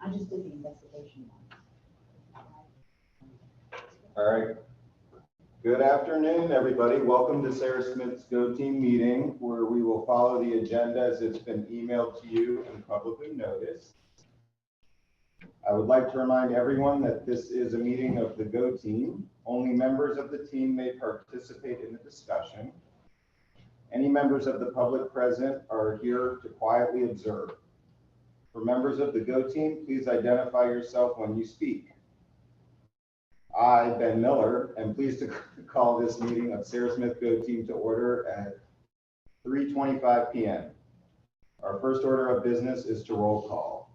I just did the investigation one. All right. Good afternoon, everybody. Welcome to SRS Go Team Meeting, where we will follow the agenda as it's been emailed to you and publicly noticed. I would like to remind everyone that this is a meeting of the Go Team. Only members of the team may participate in the discussion. Any members of the public present are here to quietly observe. For members of the Go Team, please identify yourself when you speak. I, Ben Miller, am pleased to call this meeting of SRS Go Team to order at 3:25 p.m. Our first order of business is to roll call.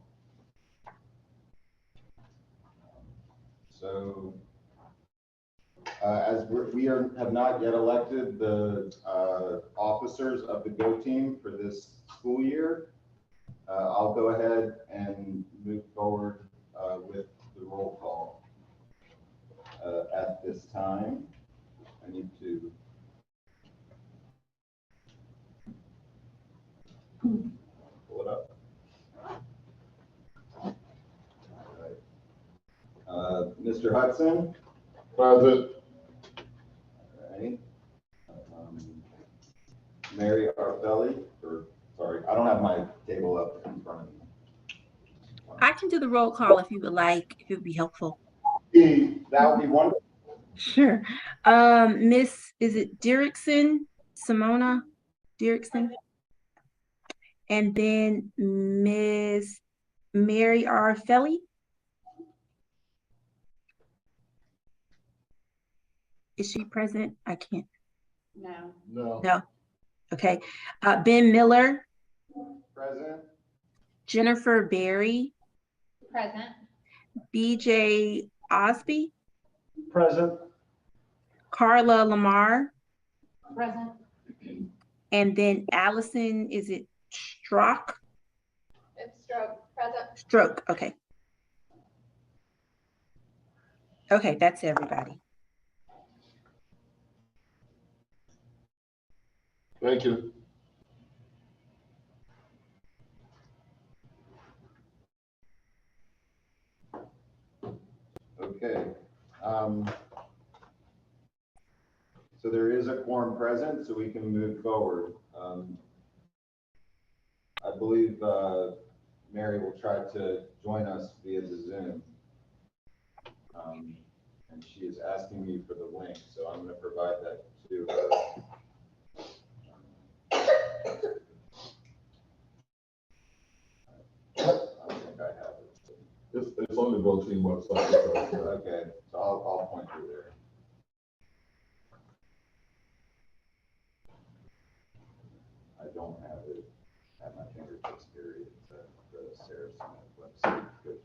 So, as we have not yet elected the officers of the Go Team for this school year, I'll go ahead and move forward with the roll call. At this time, I need to pull it up. All right. Mr. Hudson? Present. All right. Mary Arfelli, or sorry, I don't have my table up in front of me. I can do the roll call if you would like, if it would be helpful. That would be wonderful. Sure. Miss, is it Dirksen? Simona Dirksen? And then Miss Mary R. Felly? Is she present? I can't. No. No. Okay. Ben Miller? Present. Jennifer Berry? Present. BJ Osby? Present. Carla Lamar? Present. And then Allison, is it Stroke? It's Stroke. Present. Stroke, okay. Okay, that's everybody. Thank you. Okay. So there is a quorum present, so we can move forward. I believe Mary will try to join us via the Zoom. And she is asking me for the link, so I'm going to provide that to her. I don't think I have it. It's on the Go Team website. So, Okay, so I'll point you there. I don't have it at my fingertips, period. The SRS website. Good.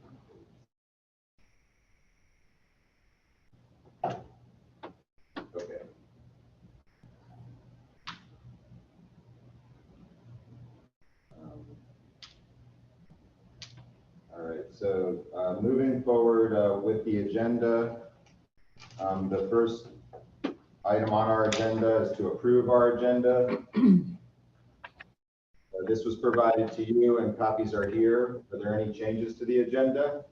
Okay. All right, so moving forward with the agenda, the first item on our agenda is to approve our agenda. This was provided to you and copies are here. Are there any changes to the agenda?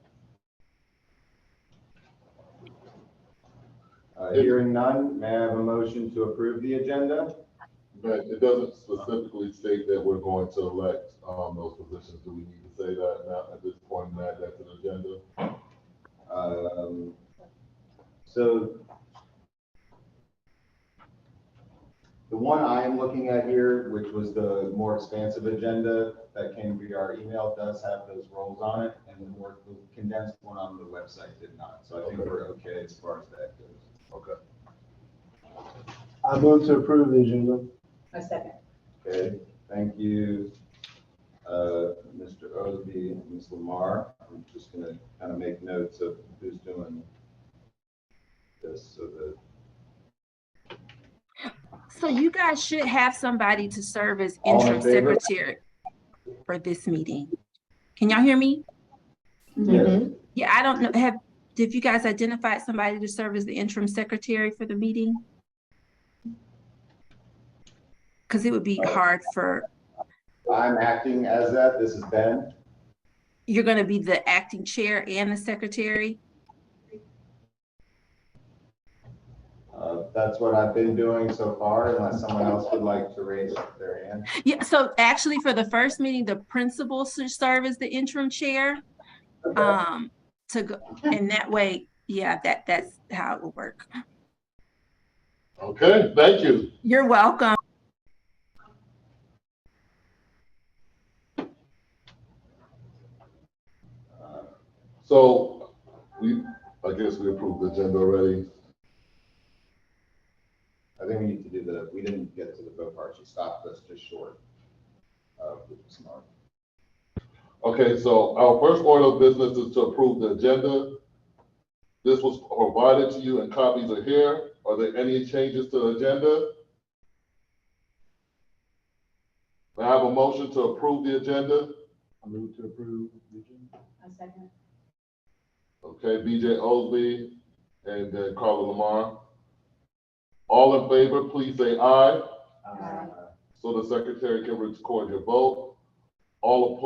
Hearing none, may I have a motion to approve the agenda? but it doesn't specifically state that we're going to elect those positions. Do we need to say that now at this point and add that to the agenda? So the one I am looking at here, which was the more expansive agenda that came via our email, does have those roles on it, and the more condensed one on the website did not. So I think we're okay as far as that goes. Okay. I move to approve the agenda. A second. Okay, thank you, Mr. Osby and Ms. Lamar. I'm just going to kind of make notes of who's doing this so that. So you guys should have somebody to serve as All in interim favor? secretary for this meeting. Can y'all hear me? Yes. Yeah, I don't know. Did you guys identify somebody to serve as the interim secretary for the meeting? Because it would be hard for. I'm acting as that. This is Ben. You're going to be the acting chair and the secretary? That's what I've been doing so far, unless someone else would like to raise their hand. Yeah, so actually for the first meeting, the principal should serve as the interim chair. To go, and that way, yeah, that's how it will work. Okay, thank you. You're welcome. So I guess we approved the agenda already. I think we need to do we didn't get to the vote part. She stopped us just short. Which is smart. Okay, so our first order of business is to approve the agenda. This was provided to you and copies are here. Are there any changes to the agenda? May I have a motion to approve the agenda? I move to approve the agenda. A second. Okay, BJ Osby and then Carla Lamar. All in favor, please say aye, so the secretary can record your vote. All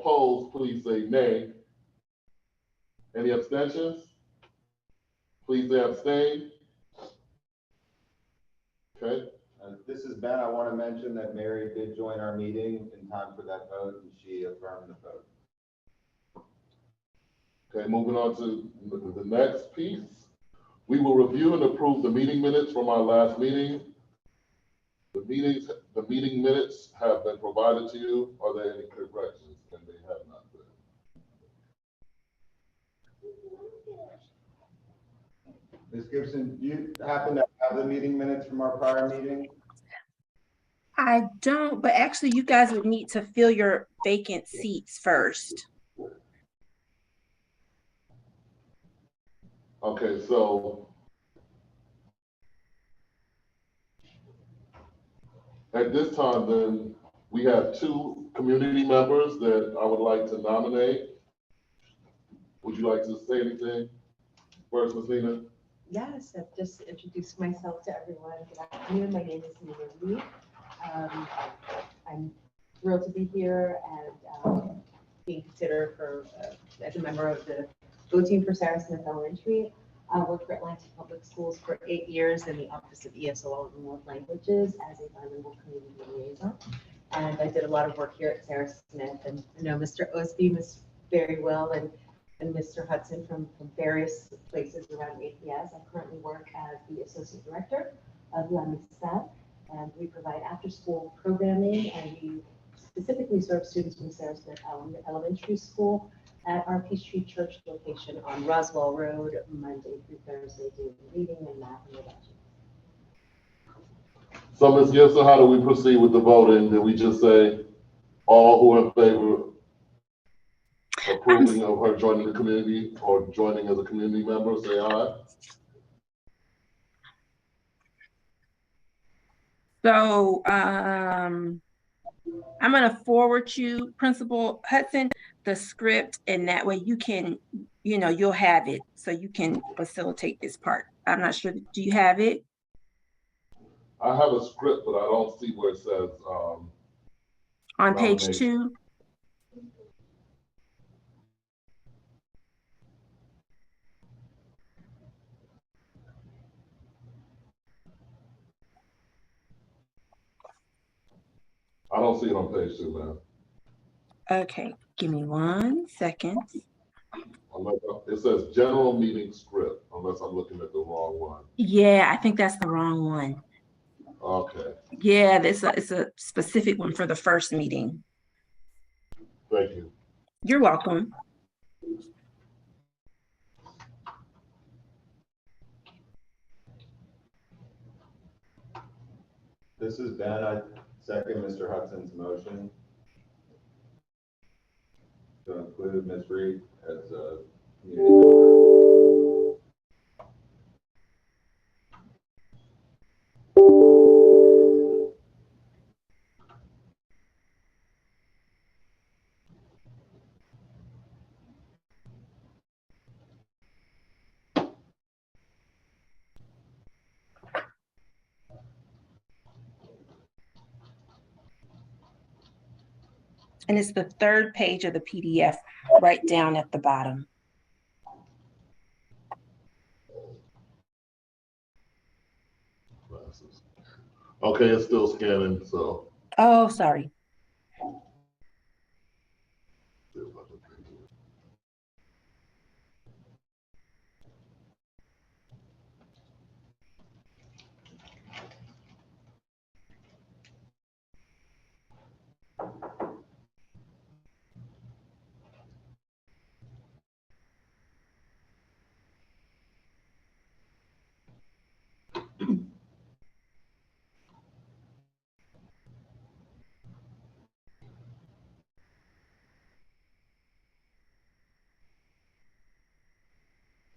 opposed, please say nay. Any abstentions? Please say abstain. Okay, This is Ben. I want to mention that Mary did join our meeting in time for that vote, and she affirmed the vote. okay, moving on to the next piece. We will review and approve the meeting minutes from our last meeting. The meeting minutes have been provided to you. Are there any corrections? And they have not been. Ms. Gibson, do you happen to have the meeting minutes from our prior meeting? I don't, but actually you guys would need to fill your vacant seats first. Okay, so at this time, then, we have two community members that I would like to nominate. Would you like to say anything first, Ms. Nina? Yes, I've just introduced myself to everyone. Good afternoon, my name is Nina Lee. I'm thrilled to be here and being considered for as a member of the Go Team for Sarah Smith Elementary. I worked for Atlantic Public Schools for 8 years in the Office of ESOL and World Languages as a bilingual community liaison. And I did a lot of work here at Sarah Smith, and I know Mr. Osby very well, and Mr. Hudson from various places around APS. I currently work as the Associate Director of La Amistad, and we provide after-school programming, and we specifically serve students from Sarah Smith Elementary School at our Peachtree Church location on Roswell Road, Monday through Thursday, doing reading and math and reduction. So, Ms. Gibson, how do we proceed with the voting? Did we just say all who are in favor approving of her joining the community or joining as a community member, say aye? So I'm going to forward you, Principal Hudson, the script, and that way you can, you'll have it so you can facilitate this part. I'm not sure. Do you have it? I have a script, but I don't see where it says On page nomination. 2? I don't see it on page 2, man. Okay, give me 1 second. It says general meeting script, unless I'm looking at the wrong one. Yeah, I think that's the wrong one. Okay, Yeah, it's a specific one for the first meeting. thank you. You're welcome. This is Ben. I second Mr. Hudson's motion to include Ms. Reed as a community member. And it's the third page of the PDF, right down at the bottom. Okay, it's still scanning, so. Oh, sorry.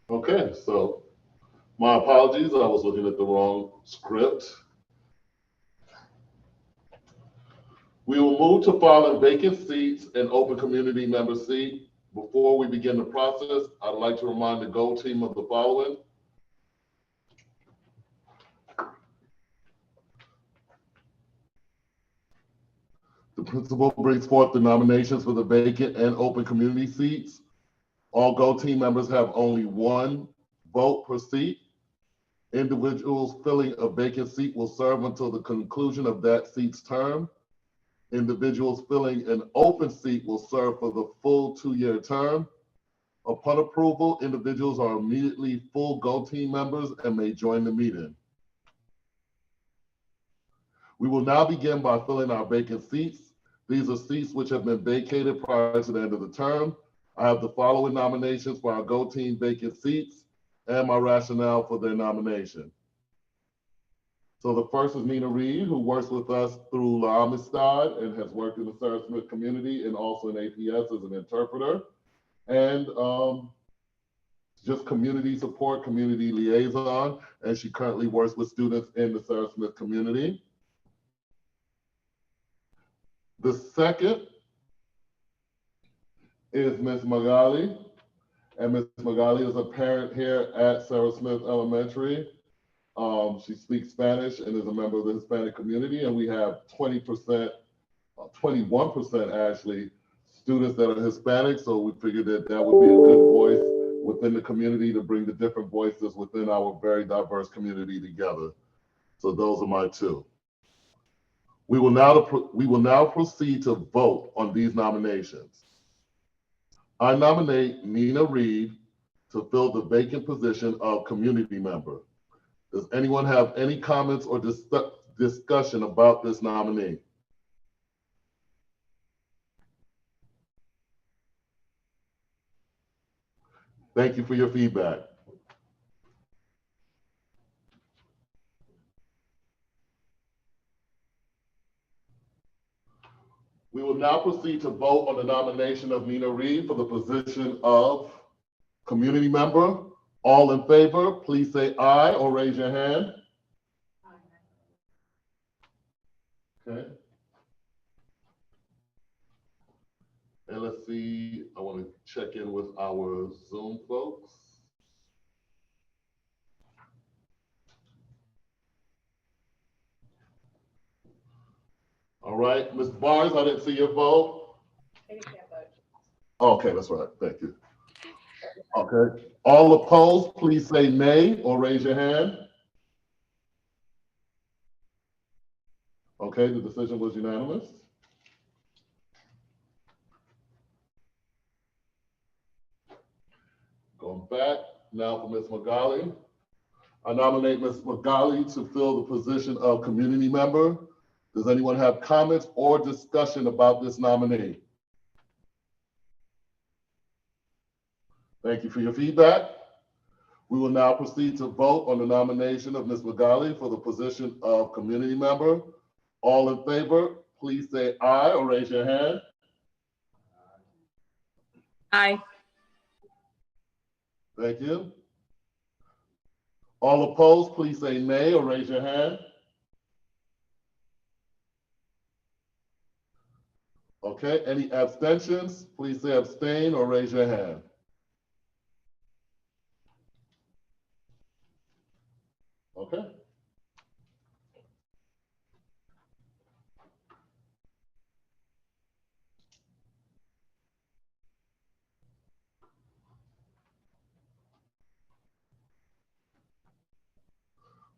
Okay, so my apologies, I was looking at the wrong script. We will move to filing vacant seats and open community member seat. Before we begin the process, I'd like to remind the Go team of the following. The principal brings forth the nominations for the vacant and open community seats. All Go team members have only one vote per seat. Individuals filling a vacant seat will serve until the conclusion of that seat's term. Individuals filling an open seat will serve for the full 2-year term. Upon approval, individuals are immediately full Go team members and may join the meeting. We will now begin by filling our vacant seats. These are seats which have been vacated prior to the end of the term. I have the following nominations for our Go team vacant seats and my rationale for their nomination. So the first is Nina Reed, who works with us through La Amistad and has worked in the Sarah Smith community and also in APS as an interpreter. And just community support, community liaison, and she currently works with students in the Sarah Smith community. The second is Ms. Magali, and Ms. Magali is a parent here at Sarah Smith Elementary. She speaks Spanish and is a member of the Hispanic community, and we have 20%, 21% actually, students that are Hispanic, so we figured that that would be a good voice within the community to bring the different voices within our very diverse community together. So those are my two. We will now proceed to vote on these nominations. I nominate Nina Reed to fill the vacant position of community member. Does anyone have any comments or discussion about this nominee? Thank you for your feedback. We will now proceed to vote on the nomination of Nina Reed for the position of community member. All in favor, please say aye or raise your hand. Okay. And let's see, I want to check in with our Zoom folks. All right, Ms. Barnes, I didn't see your vote. Okay, that's right, thank you. Okay, all opposed, please say nay or raise your hand. Okay, the decision was unanimous. Going back, now for Ms. Magali. I nominate Ms. Magali to fill the position of community member. Does anyone have comments or discussion about this nominee? Thank you for your feedback. We will now proceed to vote on the nomination of Ms. Magali for the position of community member. All in favor, please say aye or raise your hand. Aye. Thank you. All opposed, please say nay or raise your hand. Okay, any abstentions? Please say abstain or raise your hand. Okay.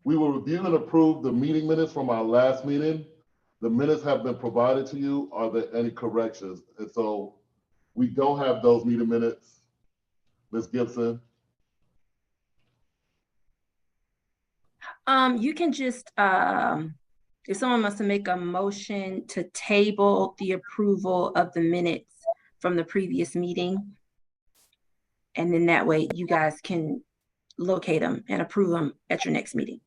We will review and approve the meeting minutes from our last meeting. The minutes have been provided to you. Are there any corrections? And so we don't have those meeting minutes. Ms. Gibson? You can just, if someone wants to make a motion to table the approval of the minutes from the previous meeting. And then that way you guys can locate them and approve them at your next meeting.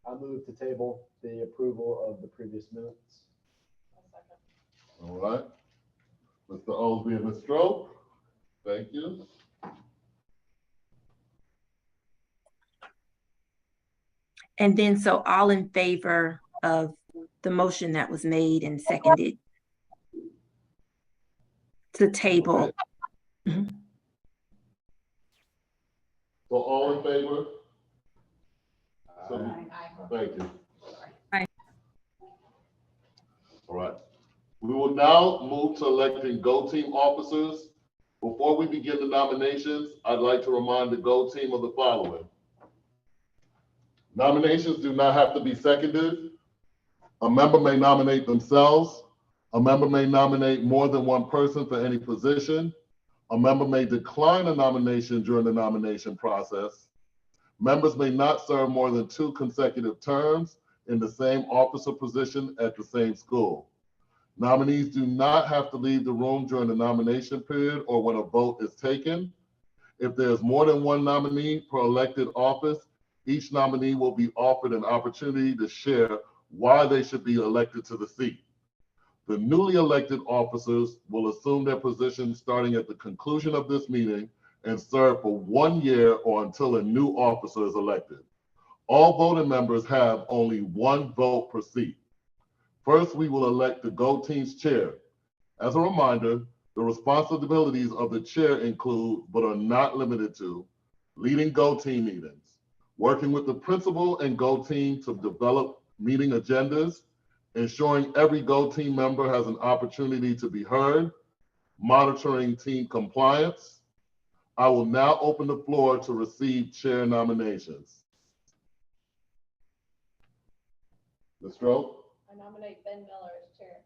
I move to table the approval of the previous minutes. All right. Mr. Oldby and Ms. Stroh, thank you. And then, so all in favor of the motion that was made and seconded to table. Okay. So all in favor? Thank you. Aye. All right. We will now move to electing Go Team officers. Before we begin the nominations, I'd like to remind the Go Team of the following. Nominations do not have to be seconded. A member may nominate themselves. A member may nominate more than one person for any position. A member may decline a nomination during the nomination process. Members may not serve more than 2 consecutive terms in the same officer position at the same school. Nominees do not have to leave the room during the nomination period or when a vote is taken. If there's more than one nominee per elected office, each nominee will be offered an opportunity to share why they should be elected to the seat. The newly elected officers will assume their position starting at the conclusion of this meeting and serve for 1 year or until a new officer is elected. All voting members have only 1 vote per seat. First, we will elect the Go Team's chair. As a reminder, the responsibilities of the chair include, but are not limited to, leading Go Team meetings, working with the principal and Go Team to develop meeting agendas, ensuring every Go Team member has an opportunity to be heard, monitoring team compliance. I will now open the floor to receive chair nominations. Ms. Stroh? I nominate Ben Miller as chair.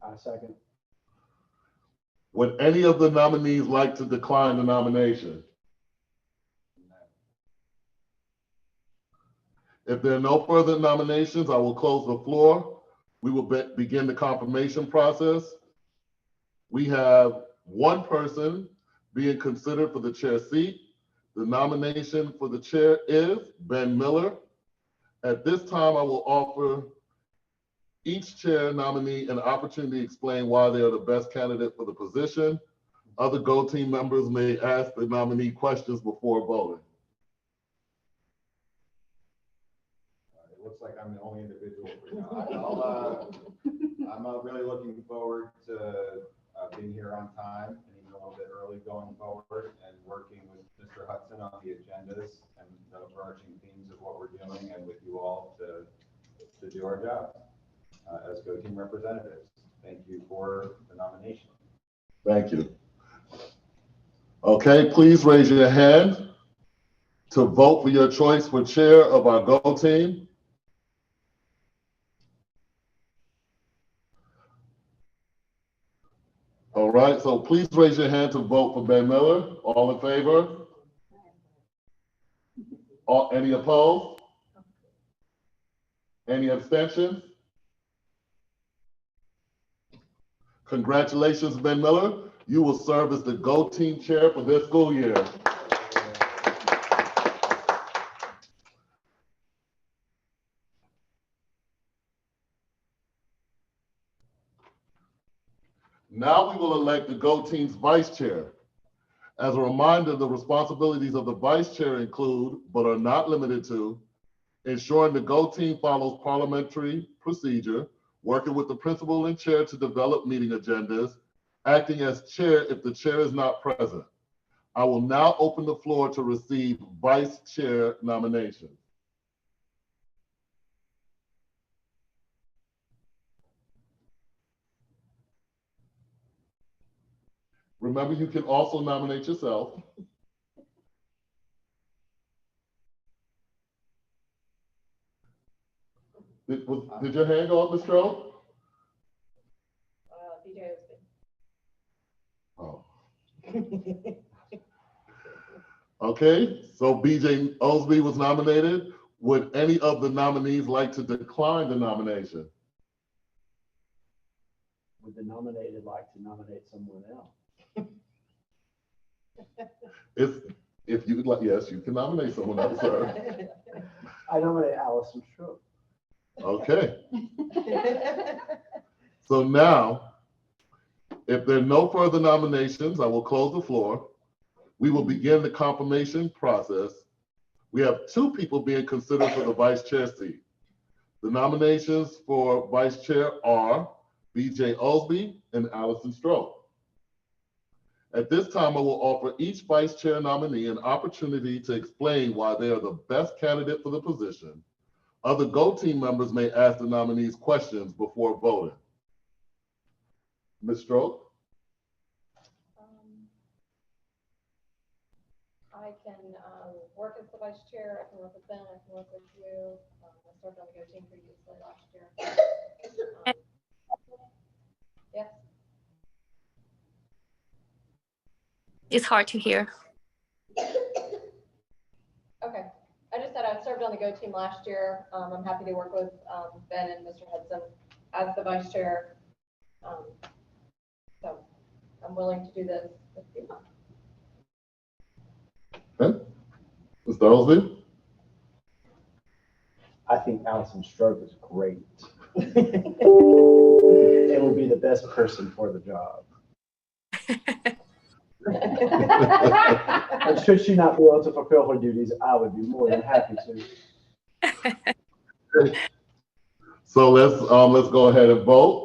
I second. Would any of the nominees like to decline the nomination? If there are no further nominations, I will close the floor. We will begin the confirmation process. We have 1 person being considered for the chair seat. The nomination for the chair is Ben Miller. At this time, I will offer each chair nominee an opportunity to explain why they are the best candidate for the position. Other Go Team members may ask the nominee questions before voting. It looks like I'm the only individual for now. I'm really looking forward to being here on time and even a little bit early going forward and working with Mr. Hudson on the agendas and the overarching themes of what we're doing and with you all to do our job as Go Team representatives. Thank you for the nomination. Thank you. Okay, please raise your hand to vote for your choice for chair of our Go Team. All right, so please raise your hand to vote for Ben Miller. All in favor? Any opposed? Any abstentions? Congratulations, Ben Miller. You will serve as the Go Team chair for this school year. Now we will elect the Go Team's vice chair. As a reminder, the responsibilities of the vice chair include, but are not limited to, ensuring the Go Team follows parliamentary procedure, working with the principal and chair to develop meeting agendas, acting as chair if the chair is not present. I will now open the floor to receive vice chair nominations. Remember, you can also nominate yourself. Did your hand go up, Ms. Stroh? BJ Oh. Okay, so BJ Osby was nominated. Would any of the nominees like to decline the nomination? Would the nominated like to nominate someone else? If you would like, yes, you can nominate someone else, sir. I nominate Allison Stroh. Okay, so now, if there are no further nominations, I will close the floor. We will begin the confirmation process. We have 2 people being considered for the vice chair seat. The nominations for vice chair are BJ Osby and Allison Stroh. At this time, I will offer each vice chair nominee an opportunity to explain why they are the best candidate for the position. Other Go Team members may ask the nominees questions before voting. Ms. Stroh? I can work as the vice chair, I can work with Ben, I can work with you. I served on the Go Team previously last year. Yes, It's hard to hear. okay. I just said I served on the Go Team last year. I'm happy to work with Ben and Mr. Hudson as the vice chair. So I'm willing to do this if you want. Okay. Mr. Osby? I think Allison Stroh is great. And will be the best person for the job. And should she not be able to fulfill her duties, I would be more than happy to. So let's go ahead and vote.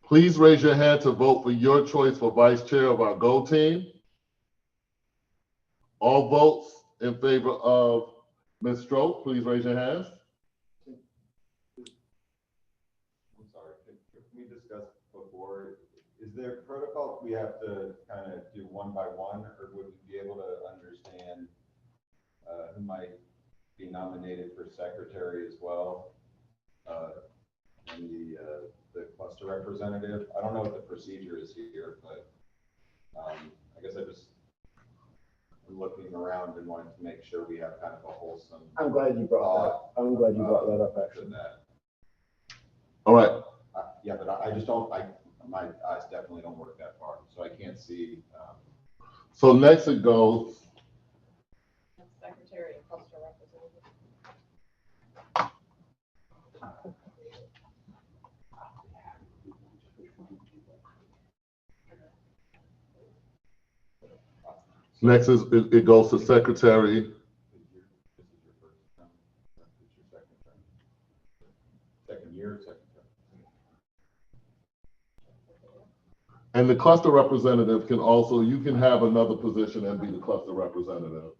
Please raise your hand to vote for your choice for vice chair of our Go Team. All votes in favor of Ms. Stroh, please raise your hands. I'm sorry, can we discuss before, is there protocol we have to kind of do one by one, or would we be able to understand who might be nominated for secretary as well? And the cluster representative, I don't know what the procedure is here, but I guess I'm looking around and wanting to make sure we have kind of a wholesome. I'm glad you brought that. I'm glad you brought that up, actually. All right. Yeah, but I just don't, my eyes definitely don't work that far, so I can't see. So next it goes. Secretary and cluster representative. Next is it goes to secretary. This is your first term. It's your second term. Second year, second term. And the cluster representative can also, you can have another position and be the cluster representative.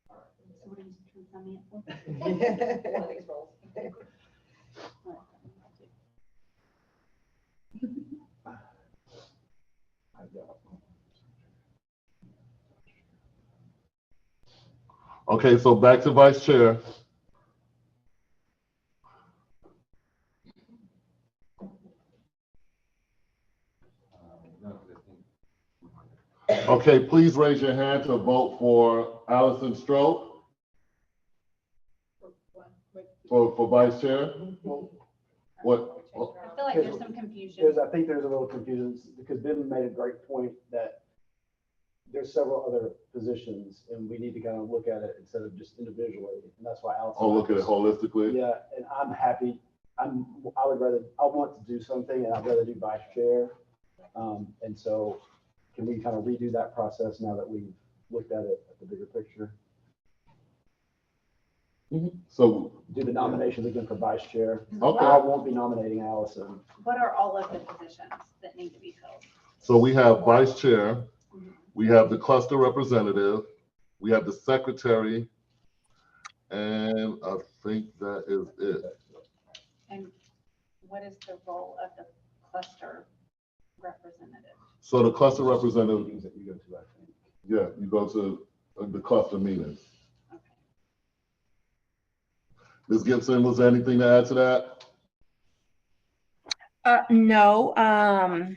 So what are you trying to sign me up for? One of these roles. Okay, so back to vice chair. Okay, please raise your hand to vote for Allison Stroh for vice chair. What? I feel like there's some confusion. I think there's a little confusion because Ben made a great point that there's several other positions and we need to kind of look at it instead of just individually. And that's why Allison. Oh, look at it holistically. Yeah, and I'm happy. I want to do something and I'd rather do vice chair. And so can we kind of redo that process now that we've looked at it at the bigger picture? So Do the nominations again for vice chair. Okay. I won't be nominating Allison. What are all of the positions that need to be filled? So we have vice chair, we have the cluster representative, we have the secretary, and I think that is it. And what is the role of the cluster representative? So the cluster representative, Meetings that you go to, I think. yeah, you go to the cluster meetings. Okay. Ms. Gibson, was there anything to add to that? No, That's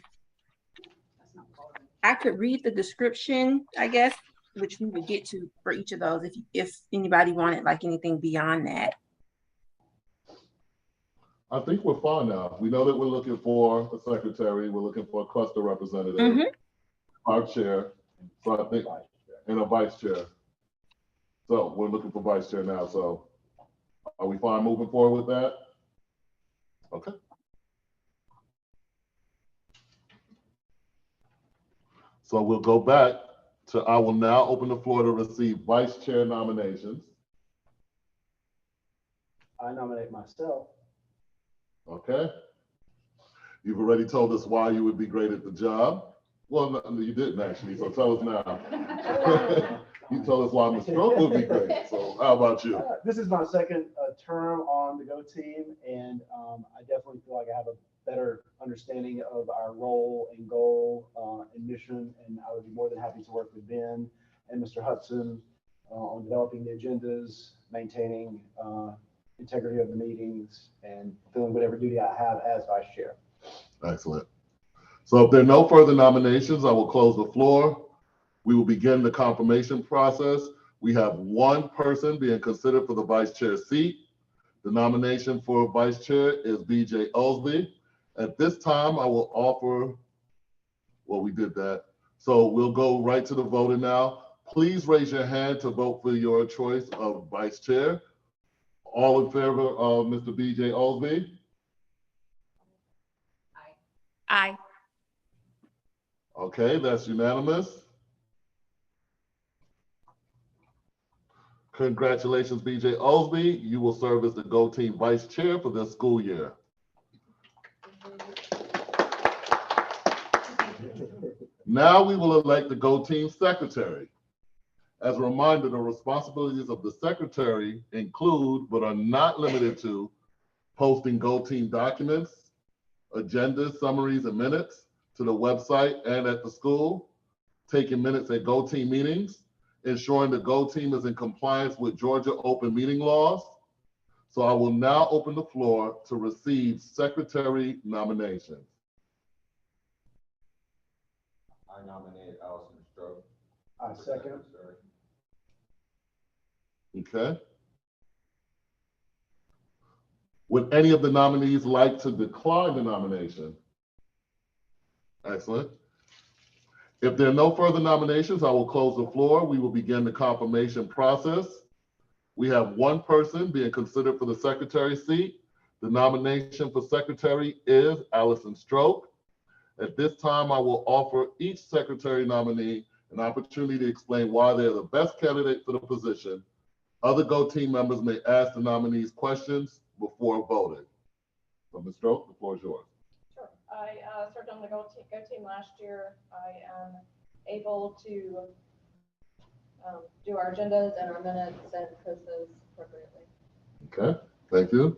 not quality. I could read the description, I guess, which we would get to for each of those if anybody wanted like anything beyond that. I think we're fine now. We know that we're looking for a secretary, we're looking for a cluster representative, Mhm. our chair, so I think, and a vice chair. So we're looking for vice chair now, so are we fine moving forward with that? Okay. So we'll go back to, I will now open the floor to receive vice chair nominations. I nominate myself. Okay. You've already told us why you would be great at the job. Well, no, you didn't actually, so tell us now. You told us why Ms. Stroke would be great, so how about you? This is my second term on the Go Team, and I definitely feel like I have a better understanding of our role and goal and mission, and I would be more than happy to work with Ben and Mr. Hudson on developing the agendas, maintaining integrity of the meetings, and fulfilling whatever duty I have as vice chair. Excellent. So if there are no further nominations, I will close the floor. We will begin the confirmation process. We have one person being considered for the vice chair seat. The nomination for vice chair is BJ Osby. At this time, I will offer, well, we did that. So we'll go right to the voting now. Please raise your hand to vote for your choice of vice chair. All in favor of Mr. BJ Osby? Aye. Okay, that's unanimous. Congratulations, BJ Osby. You will serve as the Go Team Vice Chair for this school year. Now we will elect the Go Team Secretary. As a reminder, the responsibilities of the Secretary include, but are not limited to, posting Go Team documents, agendas, summaries, and minutes to the website and at the school, taking minutes at Go Team meetings, ensuring the Go Team is in compliance with Georgia open meeting laws. So I will now open the floor to receive secretary nominations. I nominate Allison Stroke. I second. Okay. Would any of the nominees like to decline the nomination? Excellent. If there are no further nominations, I will close the floor. We will begin the confirmation process. We have one person being considered for the secretary seat. The nomination for secretary is Allison Stroke. At this time, I will offer each secretary nominee an opportunity to explain why they're the best candidate for the position. Other Go Team members may ask the nominees questions before voting. So Ms. Stroke, the floor is yours. Sure. I served on the Go Team last year. I am able to do our agendas and our minutes and post those appropriately. Okay, thank you.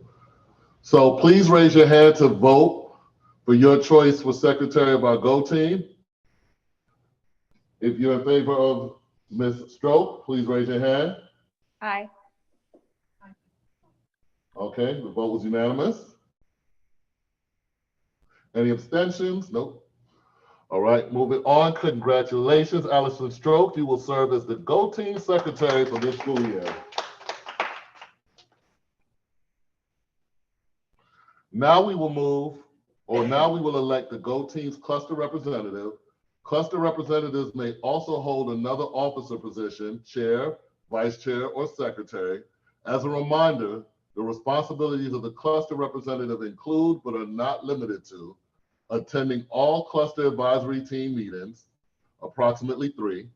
So please raise your hand to vote for your choice for secretary of our Go Team. If you're in favor of Ms. Stroke, please raise your hand. Aye. Okay, the vote was unanimous. Any abstentions? Nope. All right, moving on. Congratulations, Allison Stroke. You will serve as the Go Team Secretary for this school year. Now we will elect the Go Team's cluster representative. Cluster representatives may also hold another officer position, chair, vice chair, or secretary. As a reminder, the responsibilities of the cluster representative include, but are not limited to, attending all cluster advisory team meetings, approximately 3,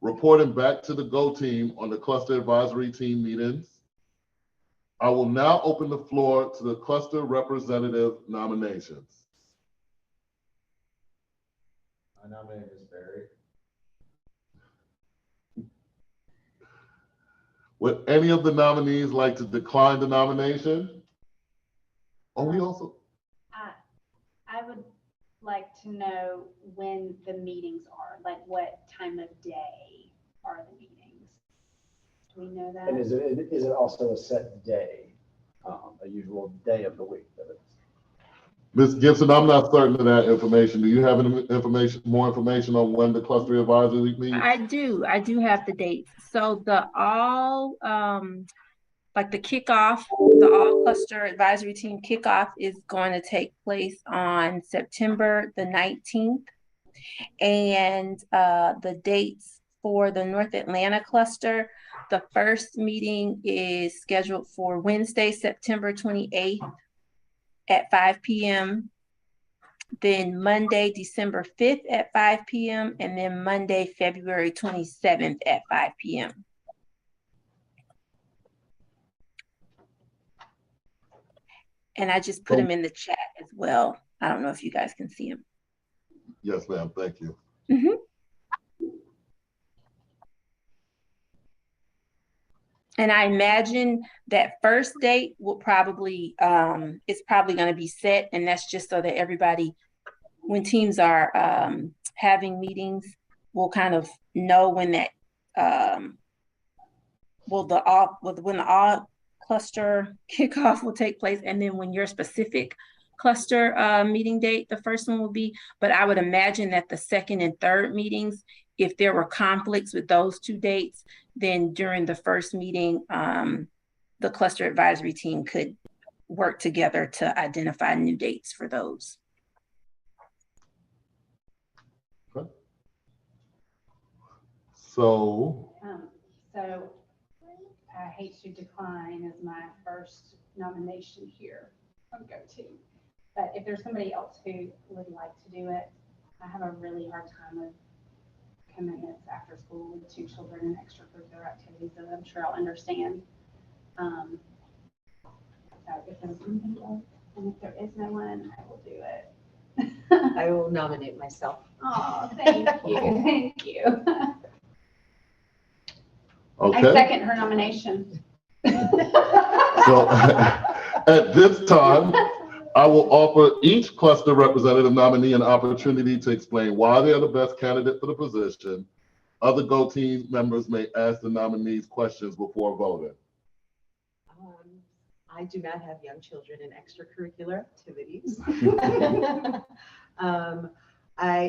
reporting back to the Go Team on the cluster advisory team meetings. I will now open the floor to the cluster representative nominations. I nominate Ms. Berry. Would any of the nominees like to decline the nomination? Oh, we also, I would like to know when the meetings are, like what time of day are the meetings? Do we know that? And is it also a set day, a usual day of the week that it's? Ms. Gibson, I'm not certain of that information. Do you have any more information on when the cluster advisory meets? I do have the dates. So the all, like the kickoff, the all cluster advisory team kickoff is going to take place on September the 19th. And the dates for the North Atlanta cluster, the first meeting is scheduled for Wednesday, September 28th at 5 p.m. Then Monday, December 5th at 5 p.m. and then Monday, February 27th at 5 p.m. And I just put them in the chat as well. I don't know if you guys can see them. Yes, ma'am. Thank you. And I imagine that first date will probably, it's probably going to be set. And that's just so that everybody, when teams are having meetings, will kind of know when that, when the all cluster kickoff will take place. And then when your specific cluster meeting date, the first one will be, but I would imagine that the second and third meetings, if there were conflicts with those two dates, then during the first meeting, the cluster advisory team could work together to identify new dates for those. Okay. So I hate to decline as my first nomination here from Go Team. But if there's somebody else who would like to do it, I have a really hard time with commitments after school with 2 children and extracurricular activities that I'm sure I'll understand. So if there's somebody else, and if there is no one, I will do it. I will nominate myself. Oh, thank you, thank you. Okay. I second her nomination. So at this time, I will offer each cluster representative nominee an opportunity to explain why they are the best candidate for the position. Other Go Team members may ask the nominees questions before voting. I do not have young children in extracurricular activities.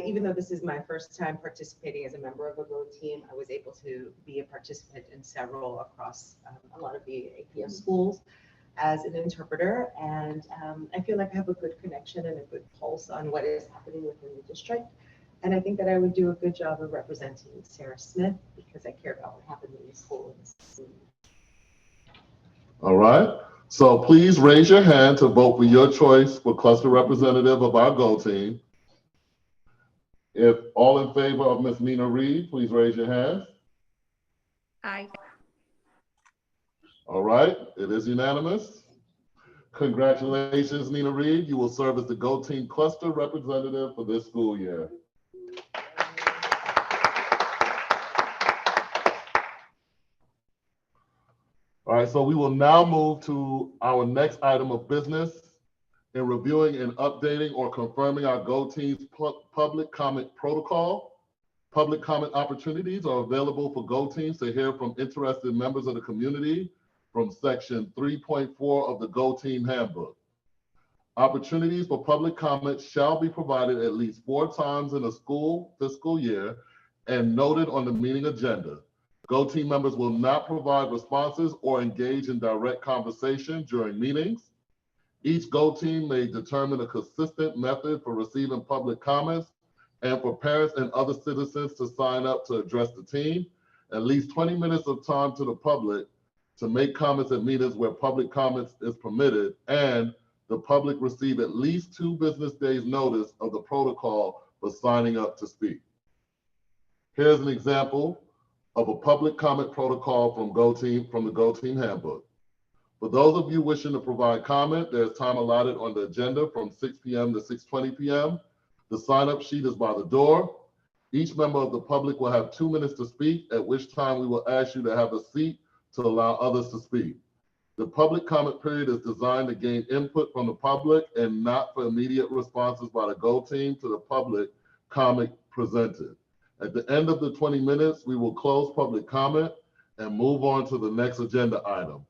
Even though this is my first time participating as a member of a Go Team, I was able to be a participant in several across a lot of the APS schools as an interpreter. And I feel like I have a good connection and a good pulse on what is happening within the district. And I think that I would do a good job of representing Sarah Smith because I care about what happened in the school. All right. So please raise your hand to vote for your choice for cluster representative of our Go Team. If all in favor of Ms. Nina Reed, please raise your hand. Aye. All right, it is unanimous. Congratulations, Nina Reed. You will serve as the Go Team cluster representative for this school year. All right, so we will now move to our next item of business in reviewing and updating or confirming our Go Team's public comment protocol. Public comment opportunities are available for Go Teams to hear from interested members of the community from section 3.4 of the Go Team Handbook. Opportunities for public comment shall be provided at least 4 times in a school fiscal year and noted on the meeting agenda. Go Team members will not provide responses or engage in direct conversation during meetings. Each Go Team may determine a consistent method for receiving public comments and for parents and other citizens to sign up to address the team. At least 20 minutes of time to the public to make comments at meetings where public comments is permitted, and the public receive at least 2 business days notice of the protocol for signing up to speak. Here's an example of a public comment protocol from the Go Team Handbook. For those of you wishing to provide comment, there's time allotted on the agenda from 6 p.m. to 6:20 p.m. The sign-up sheet is by the door. Each member of the public will have 2 minutes to speak, at which time we will ask you to have a seat to allow others to speak. The public comment period is designed to gain input from the public and not for immediate responses by the Go Team to the public comment presented. At the end of the 20 minutes, we will close public comment and move on to the next agenda item.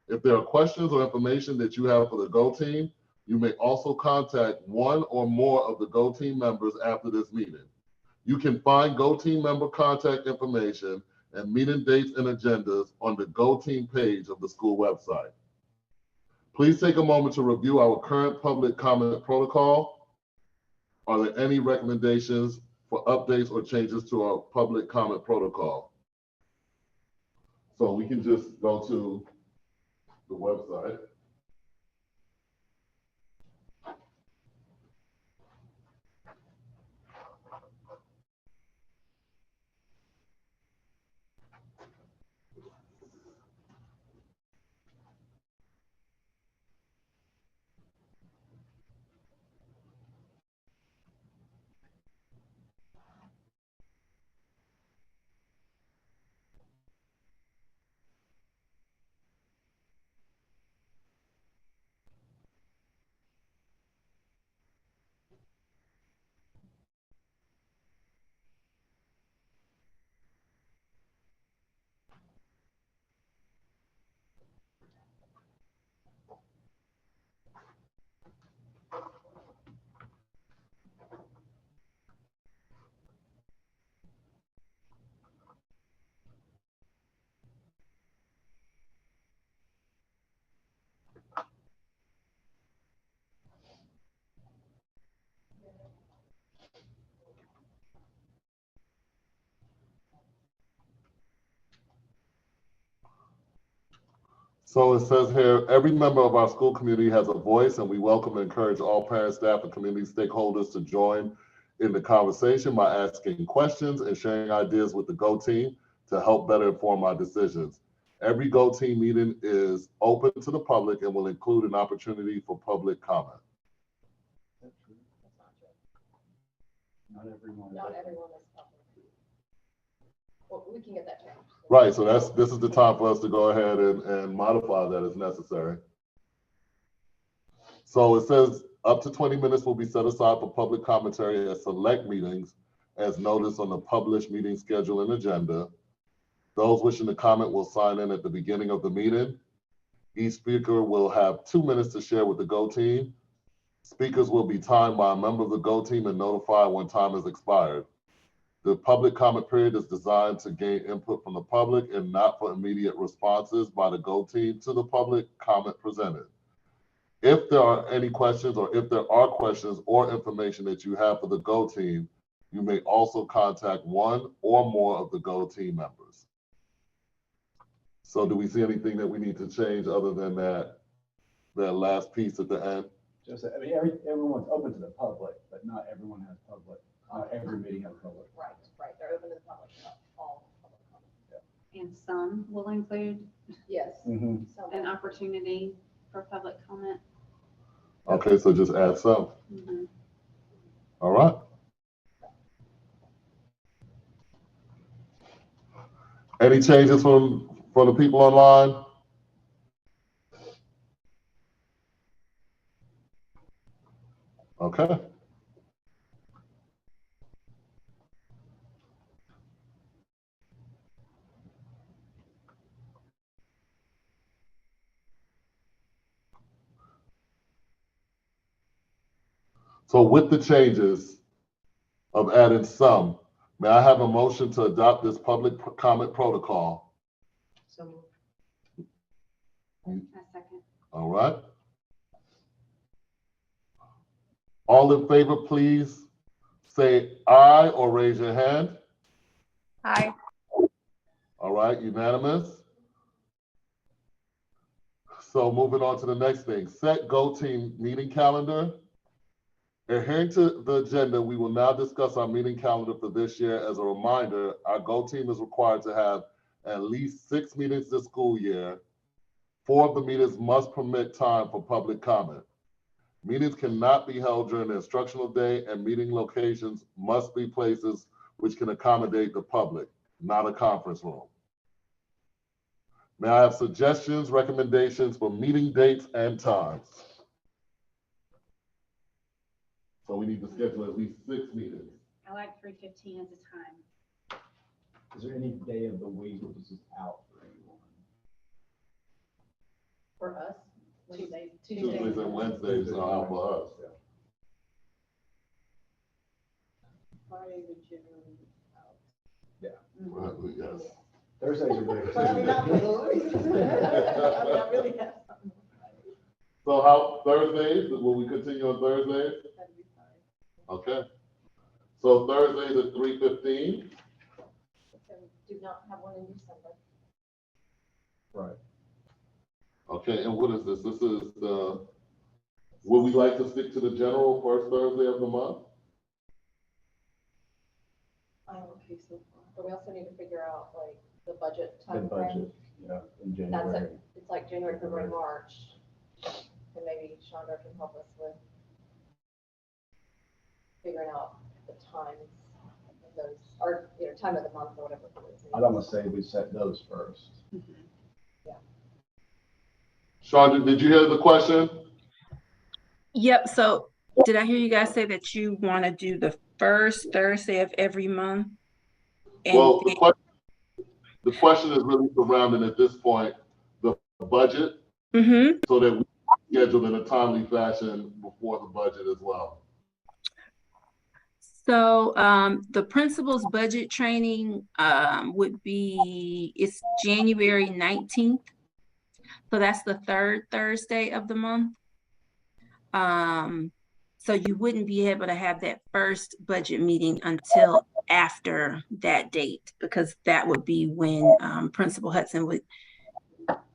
If there are questions or information that you have for the Go Team, you may also contact one or more of the Go Team members after this meeting. You can find Go Team member contact information and meeting dates and agendas on the Go Team page of the school website. Please take a moment to review our current public comment protocol. Are there any recommendations for updates or changes to our public comment protocol? So we can just go to the website. So it says here, every member of our school community has a voice, and we welcome and encourage all parents, staff, and community stakeholders to join in the conversation by asking questions and sharing ideas with the Go Team to help better inform our decisions. Every Go Team meeting is open to the public and will include an opportunity for public comment. That's true. That's not true. Not everyone. Not everyone is public. Well, we can get that changed. Right, so this is the time for us to go ahead and modify that as necessary. So it says up to 20 minutes will be set aside for public commentary at select meetings as noticed on the published meeting schedule and agenda. Those wishing to comment will sign in at the beginning of the meeting. Each speaker will have 2 minutes to share with the Go Team. Speakers will be timed by a member of the Go Team and notified when time has expired. The public comment period is designed to gain input from the public and not for immediate responses by the Go Team to the public comment presented. If there are any questions or if there are questions or information that you have for the Go Team, you may also contact one or more of the Go Team members. So do we see anything that we need to change other than that last piece at the end? Just, I mean, everyone's open to the public, but not everyone has public. Every meeting has public. Right, right. They're open to the public, not all public comment. And some will include Yes. Mm-hmm. Some- an opportunity for public comment. Okay, so just add some. Mhm. All right. Any changes from the people online? Okay. So with the changes of adding some, may I have a motion to adopt this public comment protocol? So A second. All right. All in favor, please say aye or raise your hand. Aye. All right, unanimous. So moving on to the next thing, set Go Team meeting calendar. Adhering to the agenda, we will now discuss our meeting calendar for this year. As a reminder, our Go Team is required to have at least 6 meetings this school year. 4 of the meetings must permit time for public comment. Meetings cannot be held during the instructional day, and meeting locations must be places which can accommodate the public, not a conference room. May I have suggestions, recommendations for meeting dates and times? So we need to schedule at least 6 meetings. I like 3:15 as a time. Is there any day of the week which is out for For us, Wednesdays. Tuesdays and Wednesdays are out for us. Friday would generally be out. Right, yes. Thursdays are good. But I mean, not for Louis. I mean, I really have something on Friday. So how, Thursdays, will we continue on Thursdays? That'd be fine. Okay. So Thursdays at 3:15. And do not have one in December. Right. Okay, and what is this? This is the, would we like to stick to the general first Thursday of the month? I'm okay so far. But we also need to figure out like the budget The time frame. budget, yeah, in That's January. it. It's like January, February, March. And maybe Chandra can help us with figuring out the times of those, or, you know, time of the month or whatever it is. I'd almost say we set those first. Chandra, did you hear the question? Yep, so did I hear you guys say that you want to do the first Thursday of every month? And Well, then- the question is really surrounding at this point, the budget, so that we schedule in a timely fashion before the budget as well. So the principal's budget training would be, it's January 19th. So that's the third Thursday of the month. So you wouldn't be able to have that first budget meeting until after that date, because that would be when Principal Hudson would,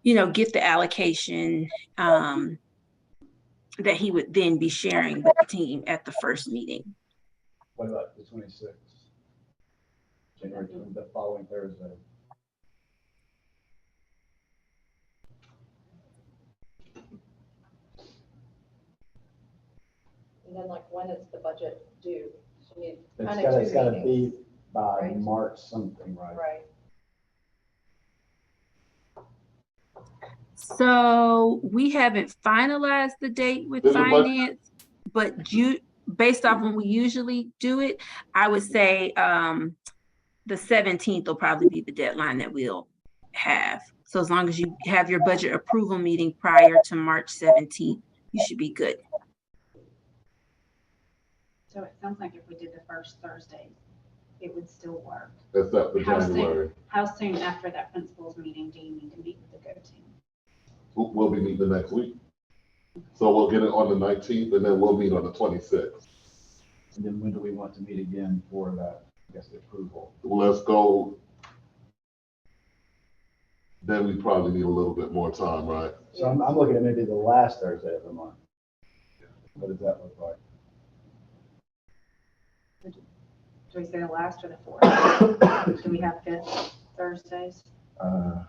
you know, get the allocation that he would then be sharing with the team at the first meeting. What about the 26th? January, the following Thursday. And then like, when is the budget due? So we need It's kind gotta, of it's two gotta meetings, be by right? March something, right? right? So we haven't finalized the date with Is it what- finance, but you, based off when we usually do it, I would say the 17th will probably be the deadline that we'll have. So as long as you have your budget approval meeting prior to March 17th, you should be good. So it sounds like if we did the first Thursday, it would still work. Except for How soon? January. How soon after that principal's meeting do you need to meet with the Go Team? We'll be meeting the next week. So we'll get it on the 19th and then we'll meet on the 26th. And then when do we want to meet again for that, I guess, the approval? Let's go. Then we probably need a little bit more time, right? So I'm looking at maybe the last Thursday of the month. What does that look like? Do we say the last or the fourth? Do we have fifth Thursdays? I'm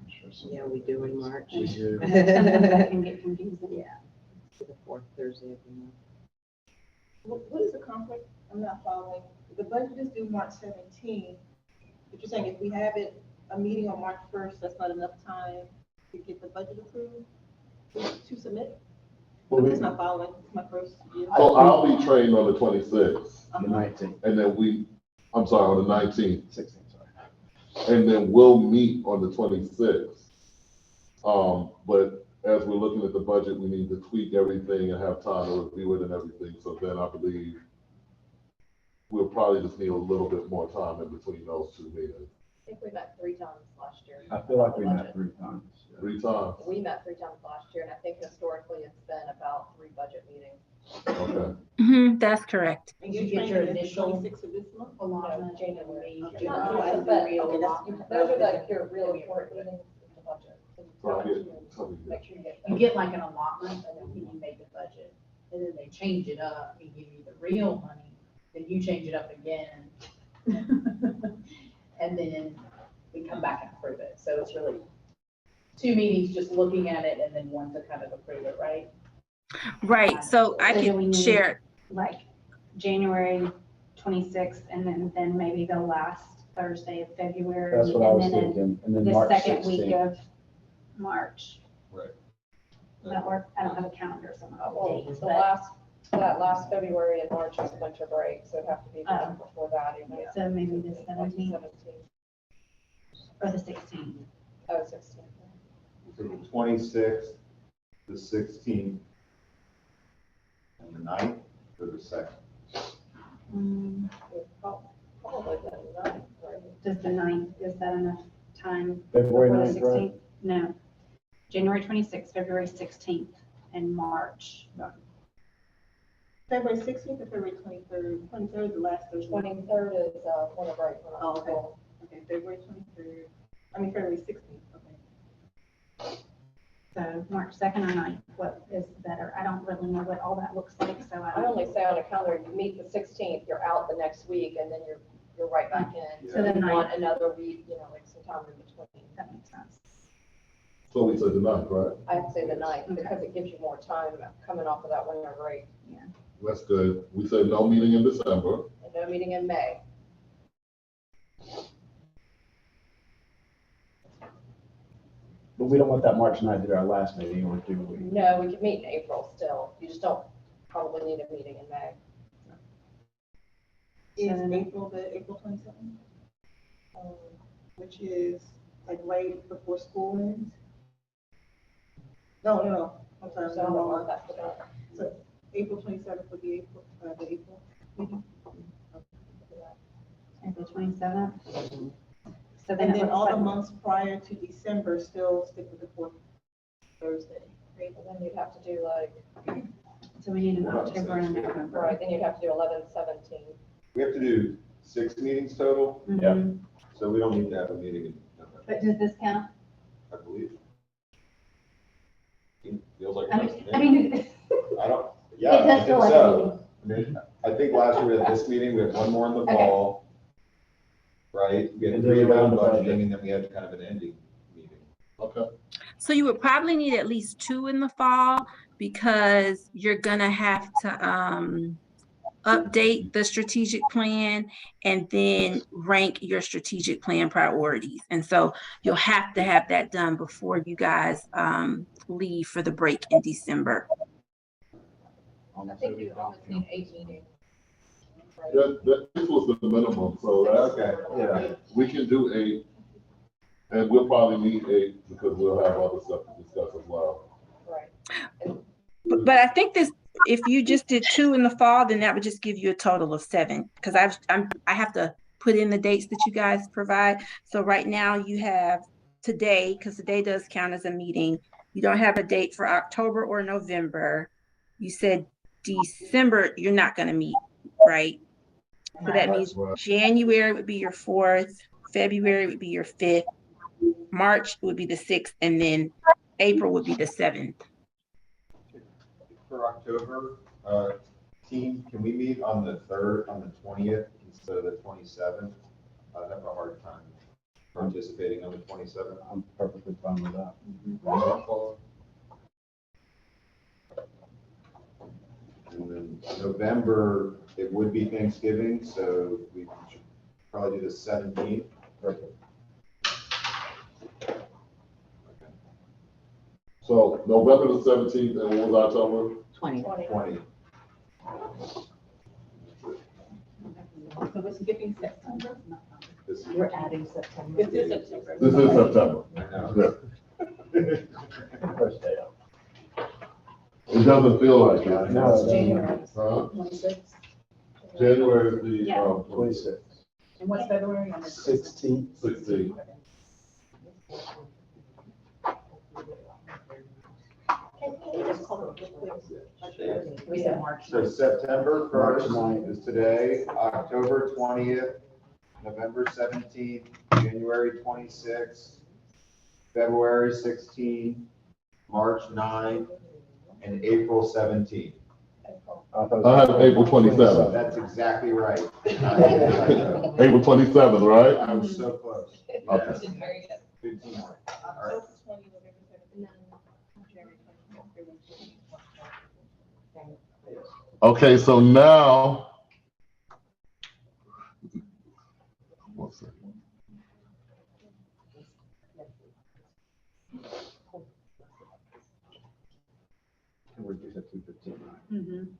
sure some- Yeah, we do in March. We do. Sometimes that can get confusing. Yeah, the fourth Thursday of the month. What is the conflict? I'm not following. The budget is due March 17th, but you're saying if we have it, a meeting on March 1st, that's not enough time to get the budget approved to submit? Well, I'm we- just not following. It's my first year. So I'll be trained on the 26th The 19th, and then I'm sorry, on the 19th. 16th, sorry. And then we'll meet on the 26th. But as we're looking at the budget, we need to tweak everything and have time to review it and everything. So then I believe we'll probably just need a little bit more time in between those two meetings. I think we met 3 times last year. I feel like we Budget. met 3 times. 3 times, We met 3 times last year, and I think historically it's been about 3 budget meetings. okay. That's correct. And You you're get your training the initial 26th of this month? Allotment. January. Okay. Not Oh, I really, but see. Okay, those are like your real important meetings with the budget. So I'll tell me Make sure you get. You get like an allotment and then you make a budget, and then they change it up and give you the real money, then you change it up again. And then we come back and approve it. So it's really 2 meetings just looking at it and then one to kind of approve it, right? Right, so I So do we can need- share, Like January 26th and then maybe the last Thursday of February. That's what I was and then thinking, and then The March second week 16th. of March. Right. Does that work? I don't have a calendar, so I'm not Well, dates, the but that last February and March is winter break, so it'd have to be the one before that. even. so maybe the Like 17th 17th. or the 16th. Oh, 16th. 26th, the 16th, and the 9th, or the 2nd? Probably the ninth, right? Does the 9th, is that enough time? February before the 9th, right? 16th? No. January 26th, February 16th, and March. February 16th or February 23rd? 23rd is the last Thursday. 23rd is winter break. Oh, okay. Okay, February 23rd, February 16th, okay. So March 2nd or 9th, what is better? I don't really know what all that looks like, so I I don't. only say on a calendar, you meet the 16th, you're out the next week, and then you're right back in. So the you want 9th. another week, like some time in between. That makes sense. So we said the 9th, right? I'd say the 9th, Okay. because it gives you more time coming off of that winter break. That's good. We said no meeting in December. And no meeting in May. But we don't want that March 9th to be our last meeting, or do we? No, we could meet in April still. You just don't probably need a meeting in May. Is April the April 27th? Which is like right before school ends? No, I'm sorry, So I I'm don't want wrong. that for that. So April 27th would be April, the April meeting. April 27th. So then And it then looks all the like, months prior to December still stick with the fourth Thursday. And then you'd have to do like, so we need an October and a November. right, then you'd have to do 11, 17. We have to do 6 meetings total, Mhm. so we don't need to have a meeting in November, But does this count? I believe. Feels like I it does to mean, me. I mean, I don't, It yeah, does I think feel like a so. I mean, I think last year we had this meeting, we had one more in the Okay. fall. Right? We had And to then we read go around into budget. budgeting, and then we had kind of an ending meeting. Okay. So you would probably need at least 2 in the fall because you're gonna have to update the strategic plan and then rank your strategic plan priorities. And so you'll have to have that done before you guys leave for the break in December. I think you almost need 8 meetings. Right? This was the minimum, so Okay, Yeah. we can do 8. And we'll probably need 8 because we'll have other stuff to discuss as well. Right. But I think if you just did 2 in the fall, then that would just give you a total of 7. Because I have to put in the dates that you guys provide. So right now you have today, because today does count as a meeting. You don't have a date for October or November. You said December, you're not going to meet, right? So that means Right. January would be your 4th, February would be your 5th, March would be the 6th, and then April would be the 7th. for October, team, can we meet on the 3rd, on the 20th instead of the 27th? I have a hard time participating on the 27th. I'm perfectly fine with that. And then November, it would be Thanksgiving, so we should probably do the 17th. Perfect. So November the 17th, and what was October? 20. 20. So we're skipping September? This is- We're adding September. This is September. This is September. I know. First day up. It doesn't feel like it. No, It's January. Huh? 26th. January is the, Yeah. 26, And what's February? 16. 16th. Can you just call it real quick? We said March. So September March 1st 9th. is today, October 20th, November 17th, January 26th, February 16th, March 9th, and April 17th. I have April 27th. That's exactly right. April 27th, right? I was so close. Okay. Yes. Very good. Good teamwork. All right. October 20, November 17, January 20, February 20. Okay, so now. One second. And we're just at 2:15, right? Mhm.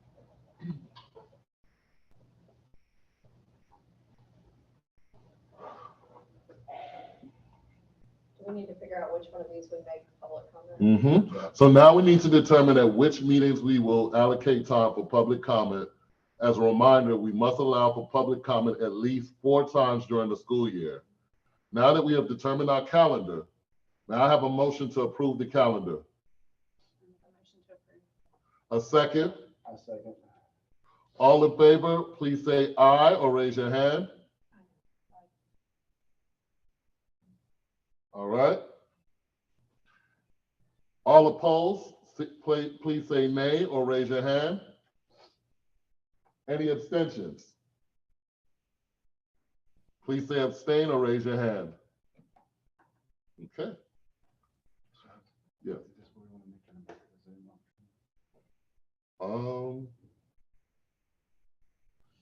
Do we need to figure out which one of these we make public comment. So now we need to determine at which meetings we will allocate time for public comment. As a reminder, we must allow for public comment at least 4 times during the school year. Now that we have determined our calendar, may I have a motion to approve the calendar? A second? I second. All in favor, please say aye or raise your hand. All right. All opposed, please say nay or raise your hand. Any abstentions? Please say abstain or raise your hand. Okay. Yeah.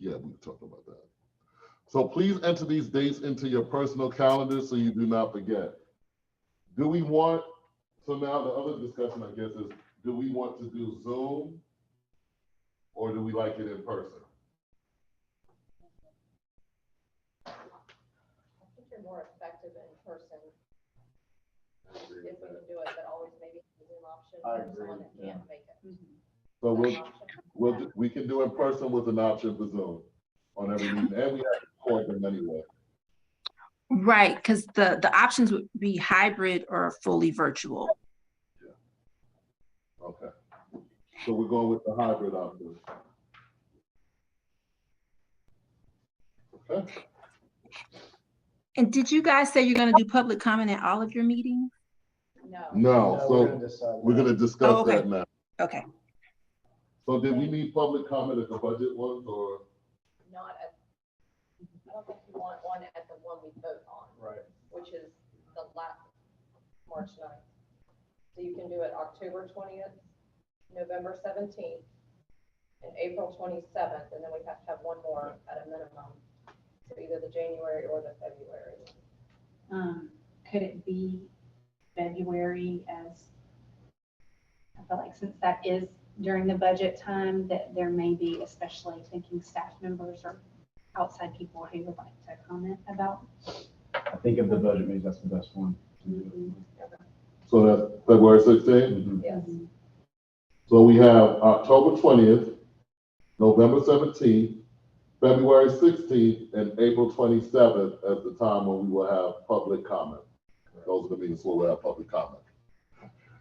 Yeah, we talked about that. So please enter these dates into your personal calendar so you do not forget. Do we want, so now the other discussion, I guess, is do we want to do Zoom or do we like it in person? I think you're more effective in person if we can do it, but always maybe the Zoom option I for agree, someone that yeah. can't make it. So Is that an option? we can do in person with an option for Zoom on every meeting, and we have to record them anyway. Right, because the options would be hybrid or fully virtual. Okay. So we're going with the hybrid option. Okay. And did you guys say you're going to do public comment at all of your meetings? No. No, No, so we're gonna decide we're that. gonna discuss Oh, okay. that now. Okay. So did we need public comment at the budget ones or? Not at, I don't think you want one at the one we vote on. Right. Which is the last, March 9th. So you can do it October 20th, November 17th, and April 27th, and then we have to have one more at a minimum. So either the January or the February. Could it be February, as I feel like since that is during the budget time, that there may be, especially thinking staff members or outside people who would like to comment about. I think of the budget meetings, that's the best one. So that's February 16th? Yes. So we have October 20th, November 17th, February 16th, and April 27th as the time when we will have public comment. Those are the meetings where we'll have public comment.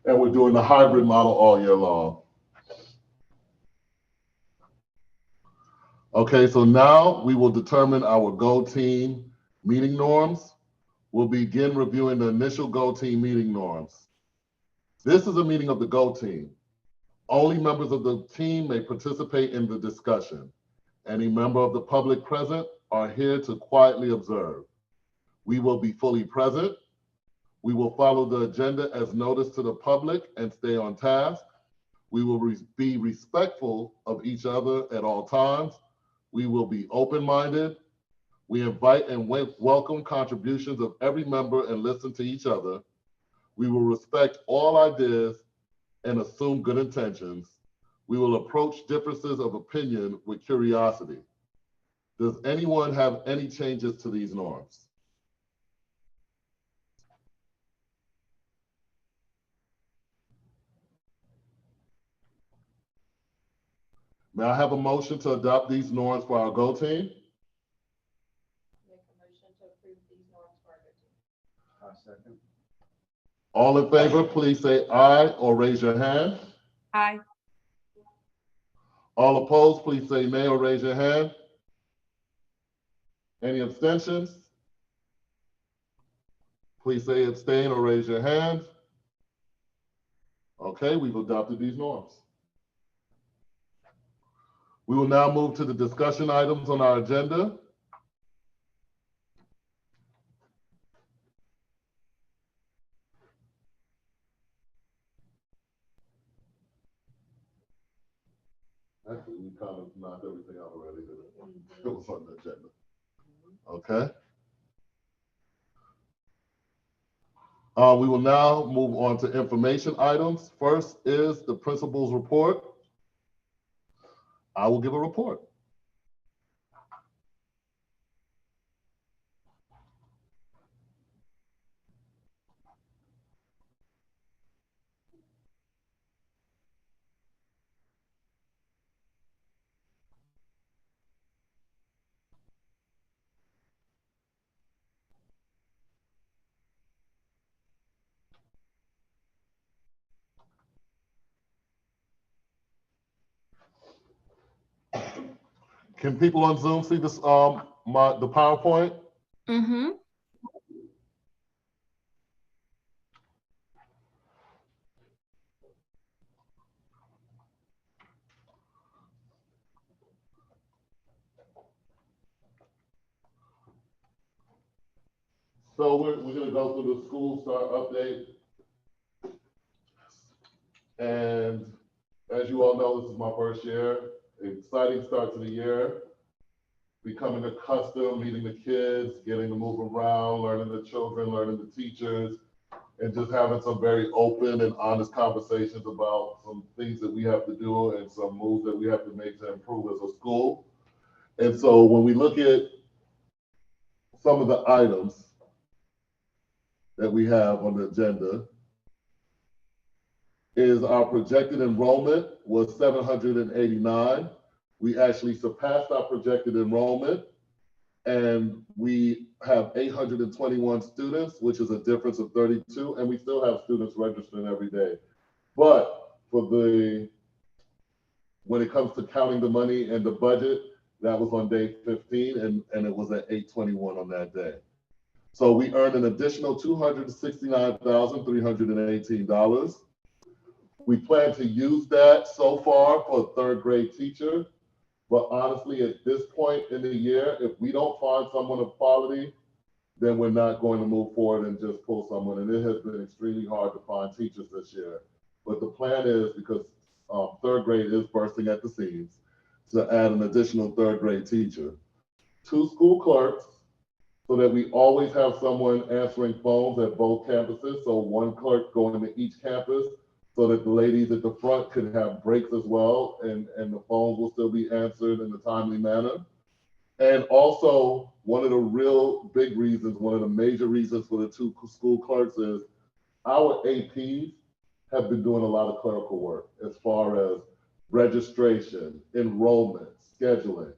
And we're doing the hybrid model all year long. Okay, so now we will determine our Go Team meeting norms. We'll begin reviewing the initial Go Team meeting norms. This is a meeting of the Go Team. Only members of the team may participate in the discussion. Any member of the public present are here to quietly observe. We will be fully present. We will follow the agenda as noticed to the public and stay on task. We will be respectful of each other at all times. We will be open-minded. We invite and welcome contributions of every member and listen to each other. We will respect all ideas and assume good intentions. We will approach differences of opinion with curiosity. Does anyone have any changes to these norms? May I have a motion to adopt these norms for our Go Team? Make a motion to approve these norms for our Go Team. I second. All in favor, please say aye or raise your hand. Aye. All opposed, please say nay or raise your hand. Any abstentions? Please say abstain or raise your hand. Okay, we've adopted these norms. We will now move to the discussion items on our agenda. Actually, we kind of knocked everything out already. It was on the agenda. Okay. We will now move on to information items. First is the principal's report. I will give a report. Can people on Zoom see this, the PowerPoint? Mm-hmm. So we're gonna go through the school start update. And as you all know, this is my first year. Exciting start to the year. Becoming accustomed, meeting the kids, getting to move around, learning the children, learning the teachers, and just having some very open and honest conversations about some things that we have to do and some moves that we have to make to improve as a school. And so when we look at some of the items that we have on the agenda, is our projected enrollment was 789. We actually surpassed our projected enrollment, and we have 821 students, which is a difference of 32, and we still have students registering every day. But when it comes to counting the money and the budget, that was on day 15, and it was at 821 on that day. So we earned an additional $269,318. We plan to use that so far for a third grade teacher. But honestly, at this point in the year, if we don't find someone of quality, then we're not going to move forward and just pull someone. And it has been extremely hard to find teachers this year. But the plan is, because third grade is bursting at the seams, to add an additional third grade teacher. 2 school clerks, so that we always have someone answering phones at both campuses. So 1 clerk going to each campus, so that the ladies at the front could have breaks as well, and the phones will still be answered in a timely manner. And also, one of the real big reasons, one of the major reasons for the 2 school clerks is our APs have been doing a lot of clerical work as far as registration, enrollment, scheduling.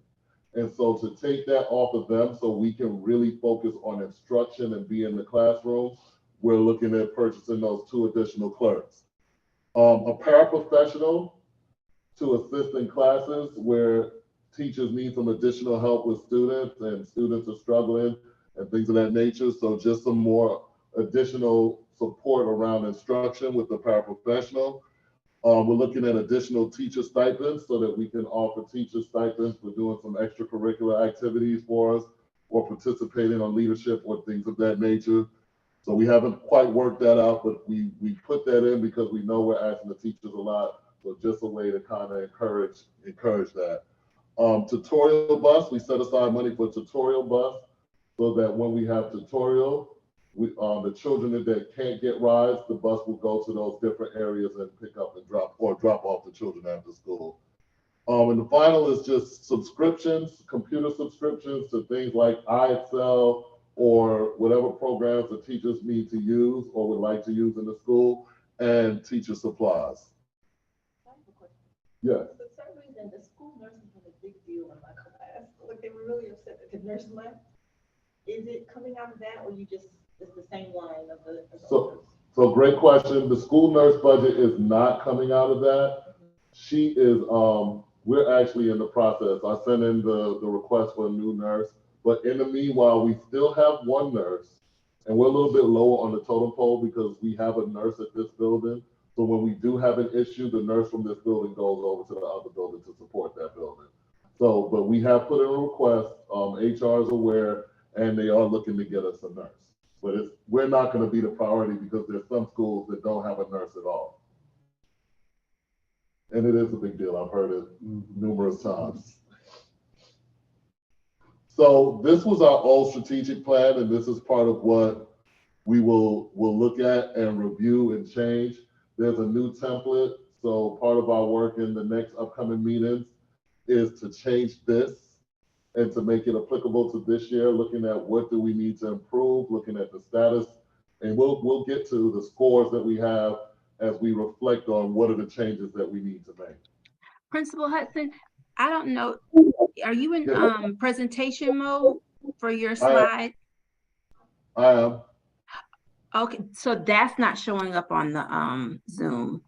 And so to take that off of them so we can really focus on instruction and be in the classroom, we're looking at purchasing those 2 additional clerks. A paraprofessional to assist in classes where teachers need some additional help with students and students are struggling and things of that nature. So just some more additional support around instruction with the paraprofessional. We're looking at additional teacher stipends so that we can offer teacher stipends for doing some extracurricular activities for us or participating on leadership or things of that nature. So we haven't quite worked that out, but we put that in because we know we're asking the teachers a lot. So just a way to kind of encourage that. Tutorial bus, we set aside money for tutorial bus so that when we have tutorial, the children that can't get rides, the bus will go to those different areas and pick up and drop off the children after school. And the final is just subscriptions, computer subscriptions to things like iExcel or whatever programs the teachers need to use or would like to use in the school, and teacher supplies. I have a question. Yes. For some reason, the school nurses had a big deal in my class. Like, they were really upset that the nurse left. Is it coming out of that, or it's the same line of the So great question. The school nurse budget is not coming out of that. She is, we're actually in the process. I sent in the request for a new nurse, but in the meanwhile, we still have 1 nurse, and we're a little bit lower on the totem pole because we have a nurse at this building. So when we do have an issue, the nurse from this building goes over to the other building to support that building. So, but we have put in a request, HR is aware, and they are looking to get us a nurse. But we're not going to be the priority because there's some schools that don't have a nurse at all. And it is a big deal. I've heard it numerous times. So this was our old strategic plan, and this is part of what we will look at and review and change. There's a new template. So part of our work in the next upcoming meetings is to change this and to make it applicable to this year, looking at what do we need to improve, looking at the status, and we'll get to the scores that we have as we reflect on what are the changes that we need to make. Principal Hudson, I don't know, are you in presentation mode for your slide? I am. Okay, so that's not showing up on the Zoom.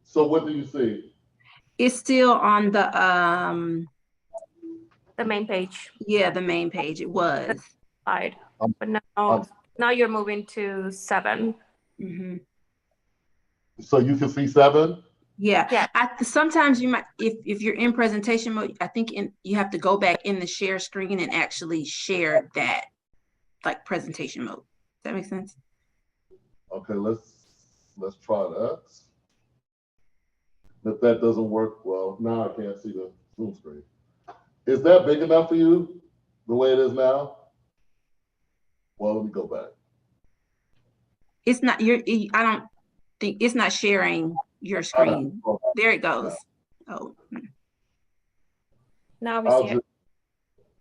So what do you see? It's still on the The main page Yeah, the main page, it was. slide, Um, but now, um, now you're moving to 7. Mhm. So you can see 7? Yeah, Yeah. sometimes you might, if you're in presentation mode, I think you have to go back in the share screen and actually share that, like presentation mode. Does that make sense? Okay, let's try that. If that doesn't work, well, now I can't see the Zoom screen. Is that big enough for you, the way it is now? Well, let me go back. It's not, I don't think, it's not sharing your screen. There it goes. Oh. Now we see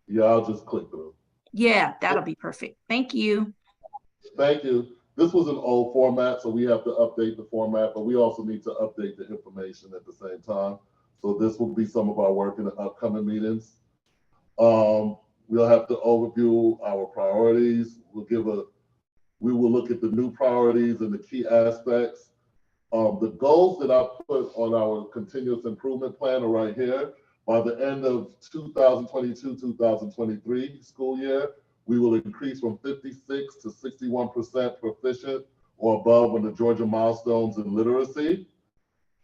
it. I'll just click through. Yeah, that'll be perfect. Thank you. Thank you. This was an old format, so we have to update the format, but we also need to update the information at the same time. So this will be some of our work in the upcoming meetings. We'll have to overview our priorities. We will look at the new priorities and the key aspects. The goals that I put on our continuous improvement plan are right here. By the end of 2022-2023 school year, we will increase from 56 to 61% proficient or above on the Georgia milestones in literacy.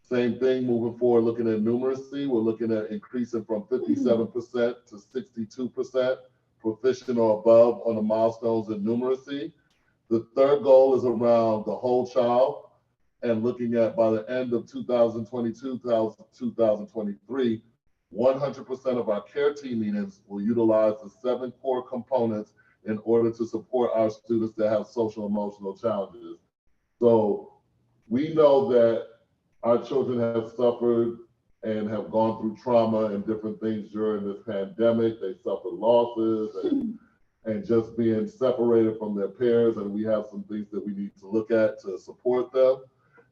Same thing moving forward, looking at numeracy, we're looking at increasing from 57% to 62% proficient or above on the milestones in numeracy. The third goal is around the whole child and looking at by the end of 2022-2023, 100% of our care team meetings will utilize the 7 core components in order to support our students that have social emotional challenges. So we know that our children have suffered and have gone through trauma and different things during this pandemic. They suffered losses and just being separated from their peers, and we have some things that we need to look at to support them.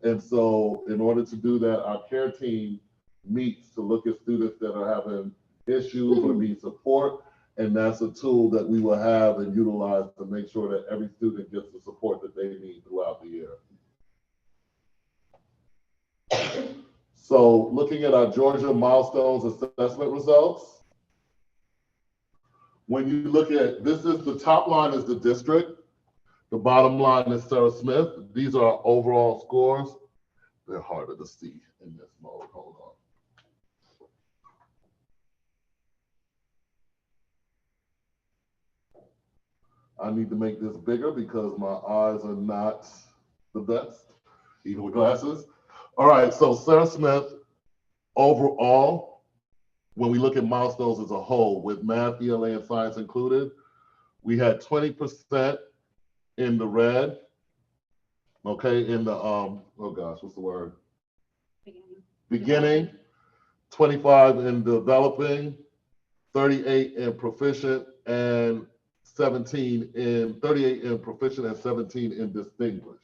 And so in order to do that, our care team meets to look at students that are having issues or need support. And that's a tool that we will have and utilize to make sure that every student gets the support that they need throughout the year. So looking at our Georgia milestones assessment results, when you look at, this is the top line is the district. The bottom line is Sarah Smith. These are our overall scores. They're harder to see in this mode. Hold on. I need to make this bigger because my eyes are not the best, even with glasses. All right, so Sarah Smith, overall, when we look at milestones as a whole, with math, ELA, and science included, we had 20% in the red, okay, in the, oh gosh, what's the word? Beginning, 25 in developing, 38 in proficient, and 38 in proficient and 17 in distinguished.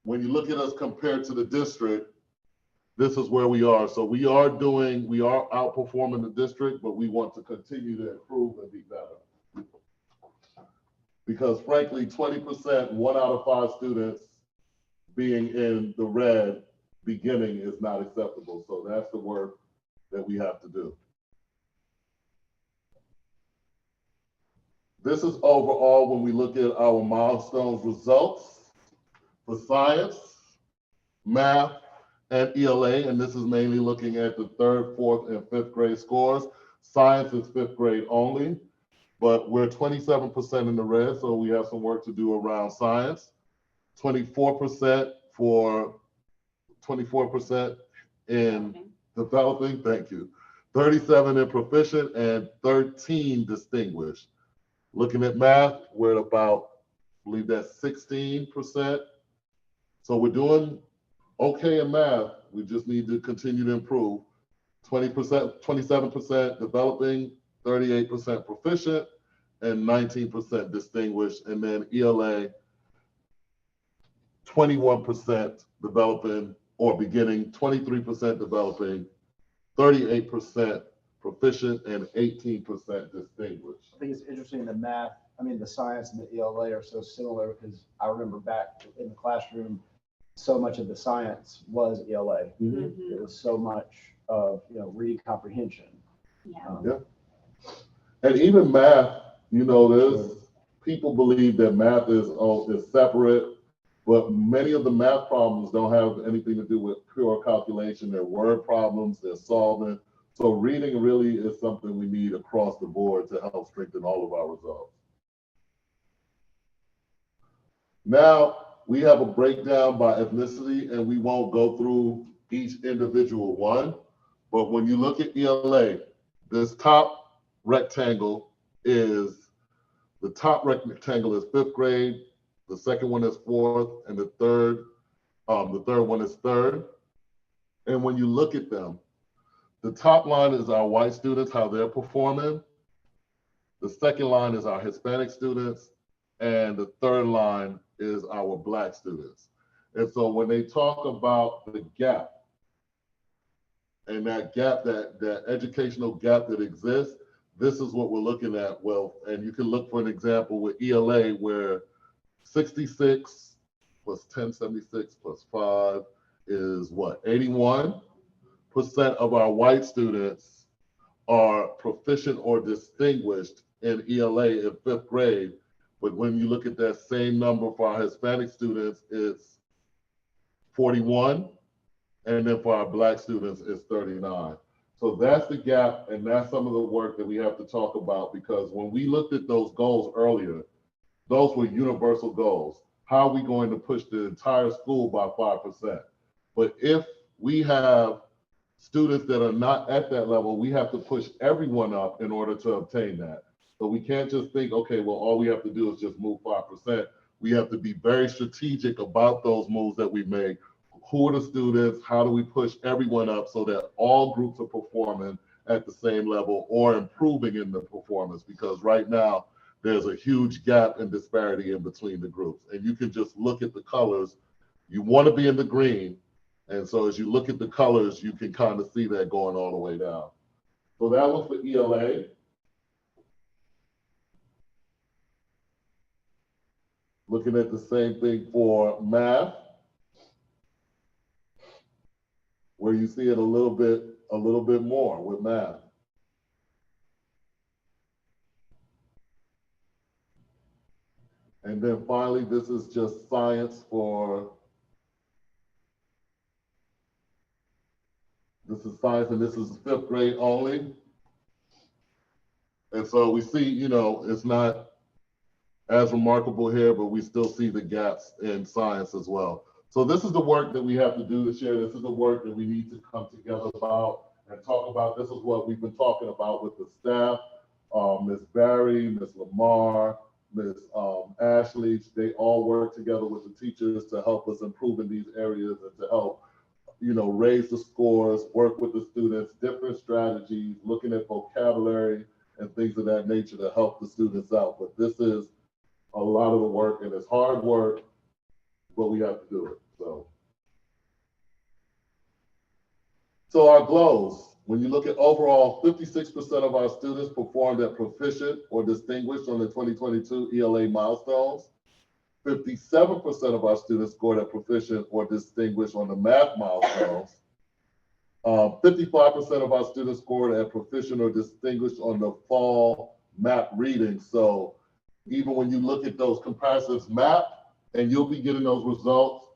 When you look at us compared to the district, this is where we are. So we are outperforming the district, but we want to continue to improve and be better. Because frankly, 20%, 1 out of 5 students being in the red beginning is not acceptable. So that's the work that we have to do. This is overall when we look at our milestones results for science, math, and ELA, and this is mainly looking at the 3rd, 4th, and 5th grade scores. Science is 5th grade only, but we're 27% in the red, so we have some work to do around science. 24% in developing, thank you. 37 in proficient and 13 distinguished. Looking at math, we're at about, I believe that's 16%. So we're doing okay in math. We just need to continue to improve. 20%, 27% developing, 38% proficient, and 19% distinguished. And then ELA, 21% developing or beginning, 23% developing, 38% proficient, and 18% distinguished. I think it's interesting the math, the science and the ELA are so similar because I remember back in the classroom, so much of the science was ELA. Mm-hmm. It was so much of reading comprehension. Yeah. And even math, there's people believe that math is separate, but many of the math problems don't have anything to do with pure calculation. They're word problems, they're solving. So reading really is something we need across the board to help strengthen all of our results. Now we have a breakdown by ethnicity, and we won't go through each individual one. But when you look at ELA, this top rectangle is the top rectangle is 5th grade, the second one is 4th, and the third one is 3rd. And when you look at them, the top line is our white students, how they're performing. The second line is our Hispanic students, and the third line is our Black students. And so when they talk about the gap, and that gap, that educational gap that exists, this is what we're looking at. Well, and you can look for an example with ELA where 66 plus 1076 plus 5 is what? 81% of our white students are proficient or distinguished in ELA in 5th grade. But when you look at that same number for our Hispanic students, it's 41. And then for our Black students, it's 39. So that's the gap, and that's some of the work that we have to talk about, because when we looked at those goals earlier, those were universal goals. How are we going to push the entire school by 5%? But if we have students that are not at that level, we have to push everyone up in order to obtain that. So we can't just think, okay, well, all we have to do is just move 5%. We have to be very strategic about those moves that we make. Who are the students? How do we push everyone up so that all groups are performing at the same level or improving in the performance? Because right now, there's a huge gap and disparity in between the groups. And you can just look at the colors. You want to be in the green. And so as you look at the colors, you can kind of see that going all the way down. So that was for ELA. Looking at the same thing for math, where you see it a little bit more with math. And then finally, this is just science this is science, and this is 5th grade only. And so we see, it's not as remarkable here, but we still see the gaps in science as well. So this is the work that we have to do this year. This is the work that we need to come together about and talk about. This is what we've been talking about with the staff, Ms. Barry, Ms. Lamar, Ms. Ashley. They all work together with the teachers to help us improve in these areas and to help, raise the scores, work with the students, different strategies, looking at vocabulary and things of that nature to help the students out. But this is a lot of the work, and it's hard work, but we have to do it. So our goals, when you look at overall, 56% of our students performed at proficient or distinguished on the 2022 ELA milestones. 57% of our students scored at proficient or distinguished on the math milestones. 55% of our students scored at proficient or distinguished on the fall map reading. So even when you look at those comparisons map, and you'll be getting those results,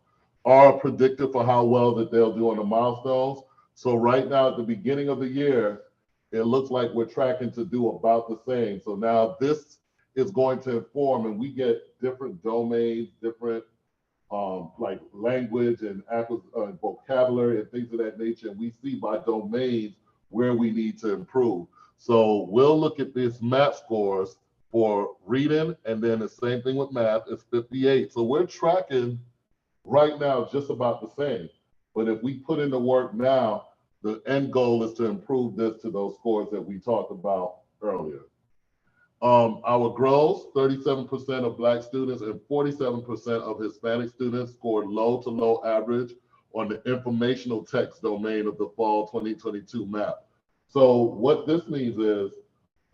are predictive for how well that they'll do on the milestones. So right now at the beginning of the year, it looks like we're tracking to do about the same. So now this is going to inform, and we get different domains, different like language and vocabulary and things of that nature. And we see by domains where we need to improve. So we'll look at these math scores for reading, and then the same thing with math is 58. So we're tracking right now just about the same. But if we put in the work now, the end goal is to improve this to those scores that we talked about earlier. Our growth, 37% of Black students and 47% of Hispanic students scored low to low average on the informational text domain of the fall 2022 map. So what this means is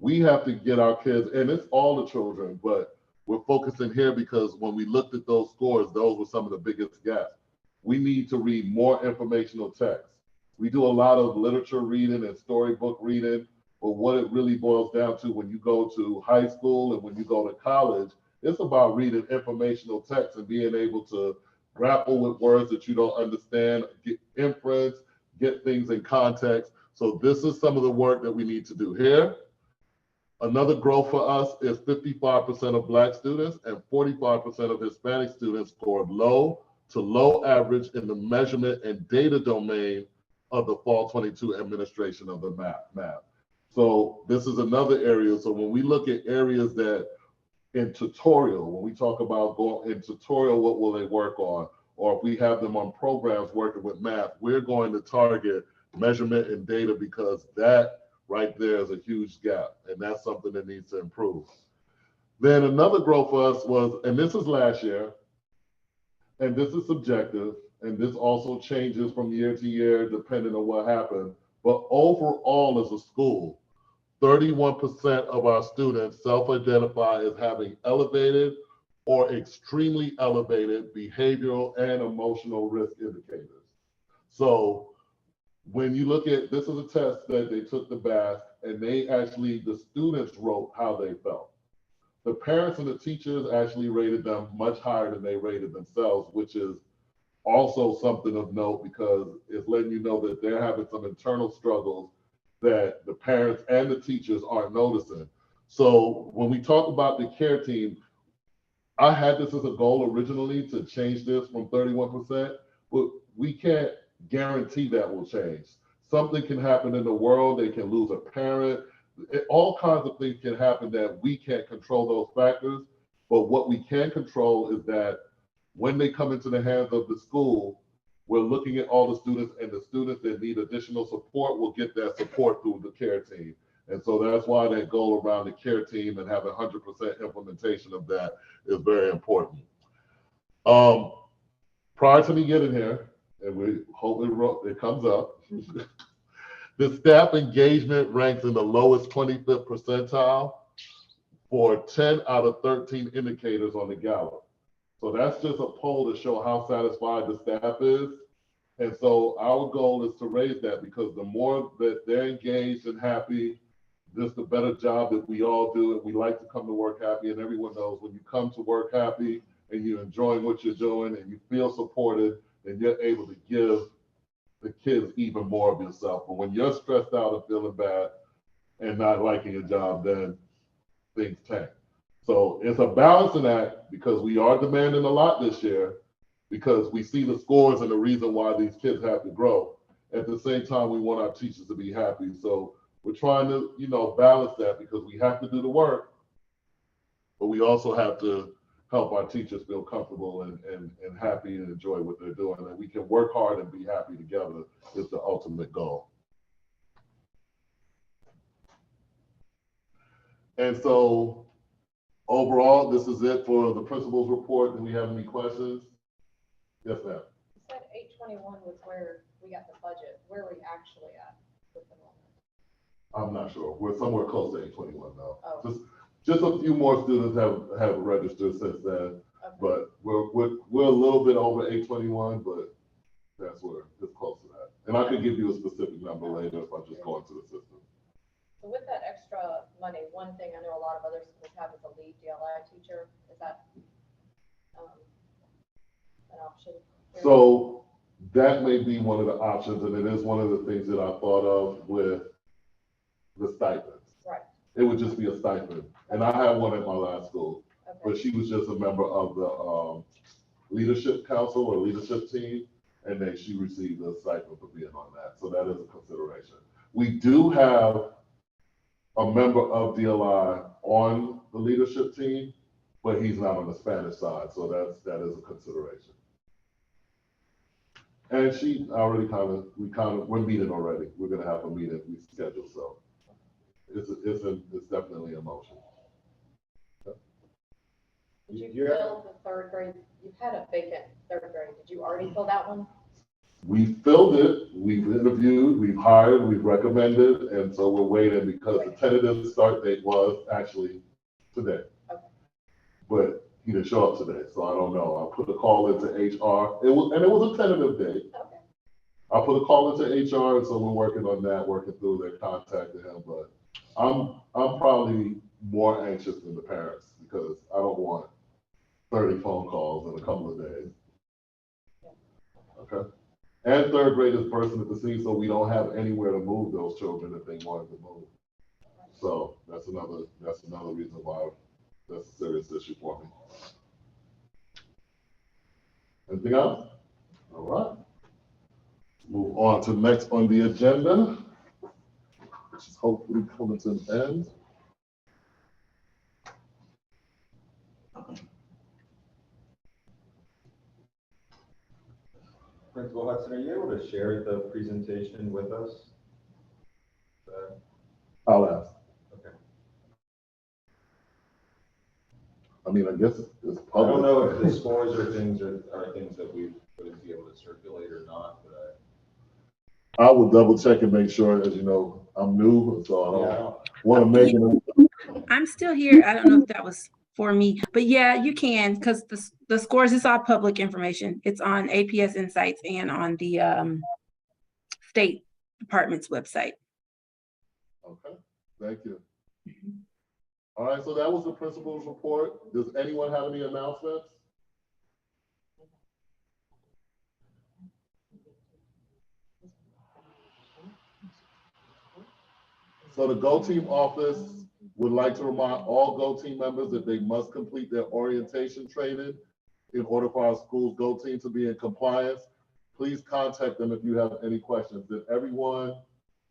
we have to get our kids, and it's all the children, but we're focusing here because when we looked at those scores, those were some of the biggest gaps. We need to read more informational text. We do a lot of literature reading and storybook reading, But what it really boils down to when you go to high school and when you go to college, it's about reading informational text and being able to grapple with words that you don't understand, get inference, get things in context. So this is some of the work that we need to do here. Another growth for us is 55% of Black students and 45% of Hispanic students scored low to low average in the measurement and data domain of the Fall 22 administration of the map. So this is another area. So when we look at areas that in tutorial, when we talk about going in tutorial, what will they work on? Or if we have them on programs working with math, we're going to target measurement and data because that right there is a huge gap. And that's something that needs to improve. Then another growth for us was, and this is last year, and this is subjective, and this also changes from year to year depending on what happened. But overall as a school, 31% of our students self-identify as having elevated or extremely elevated behavioral and emotional risk indicators. So when you look at, this is a test that they took the BAS, and they actually, the students wrote how they felt. The parents and the teachers actually rated them much higher than they rated themselves, which is also something of note because it's letting you know that they're having some internal struggles that the parents and the teachers aren't noticing. So when we talk about the care team, I had this as a goal originally to change this from 31%, but we can't guarantee that will change. Something can happen in the world, they can lose a parent, all kinds of things can happen that we can't control those factors, but what we can control is that when they come into the hands of the school, we're looking at all the students, and the students that need additional support will get that support through the care team. And so that's why that goal around the care team and having 100% implementation of that is very important. Prior to me getting here, and we hope it comes up, the staff engagement ranks in the lowest 25th percentile for 10 out of 13 indicators on the Gallup. So that's just a poll to show how satisfied the staff is. And so our goal is to raise that because the more that they're engaged and happy, just the better job that we all do. And we like to come to work happy, and everyone knows when you come to work happy and you're enjoying what you're doing and you feel supported, then you're able to give the kids even more of yourself. But when you're stressed out and feeling bad and not liking your job, then things tank. So it's a balancing act because we are demanding a lot this year because we see the scores and the reason why these kids have to grow. At the same time, we want our teachers to be happy. So we're trying to, balance that because we have to do the work, but we also have to help our teachers feel comfortable and happy and enjoy what they're doing. And we can work hard and be happy together is the ultimate goal. And so overall, this is it for the principal's report. Do we have any questions? Yes, ma'am. You said 821 was where we got the budget. Where are we actually at with enrollment? I'm not sure. We're somewhere close to 821 now. Oh. Just a few more students have registered since then, Okay. but we're a little bit over 821, but that's where it's close to that. And I could give you a specific number later if I just go into the system. So with that extra money, one thing I know a lot of other schools have is a lead DLI teacher. Is that an option? So that may be one of the options, and it is one of the things that I thought of with the stipends. Right. It would just be a stipend. And I had one at my last school, Okay. but she was just a member of the leadership council or leadership team, and then she received a stipend for being on that. So that is a consideration. We do have a member of DLI on the leadership team, but he's not on the Spanish side, so that is a consideration. And she already we're meeting already. We're gonna have a meeting we scheduled, so it's definitely a motion. Did you fill the third grade? You've had a vacant third grade. Did you already fill that one? We filled it, we've interviewed, we've hired, we've recommended, and so we're waiting because the tentative start date was actually today. Okay. But he didn't show up today, so I don't know. I put a call into HR. It was a tentative date. Okay. I put a call into HR, and so we're working on that, working through their contact to him, but I'm probably more anxious than the parents because I don't want 30 phone calls in a couple of days. Okay. And third grade is bursting at the seams, so we don't have anywhere to move those children if they wanted to move. So that's another reason why that's a serious issue for me. Anything else? All right. Move on to next on the agenda, which is hopefully coming to an end. Principal Hudson, are you able to share the presentation with us? I'll ask. Okay. I mean, I guess it's I don't public. know if the scores or things are things that we would be able to circulate or not, but I will double check and make sure, as you know, I'm new, so I don't want to make it. I'm still here. I don't know if that was for me, but yeah, you can, because the scores is all public information. It's on APS Insights and on the State Department's website. Okay, thank you. All right, so that was the principal's report. Does anyone have any announcements? So the Go Team office would like to remind all Go Team members that they must complete their orientation training in order for our school's Go Team to be in compliance. Please contact them if you have any questions. Did everyone,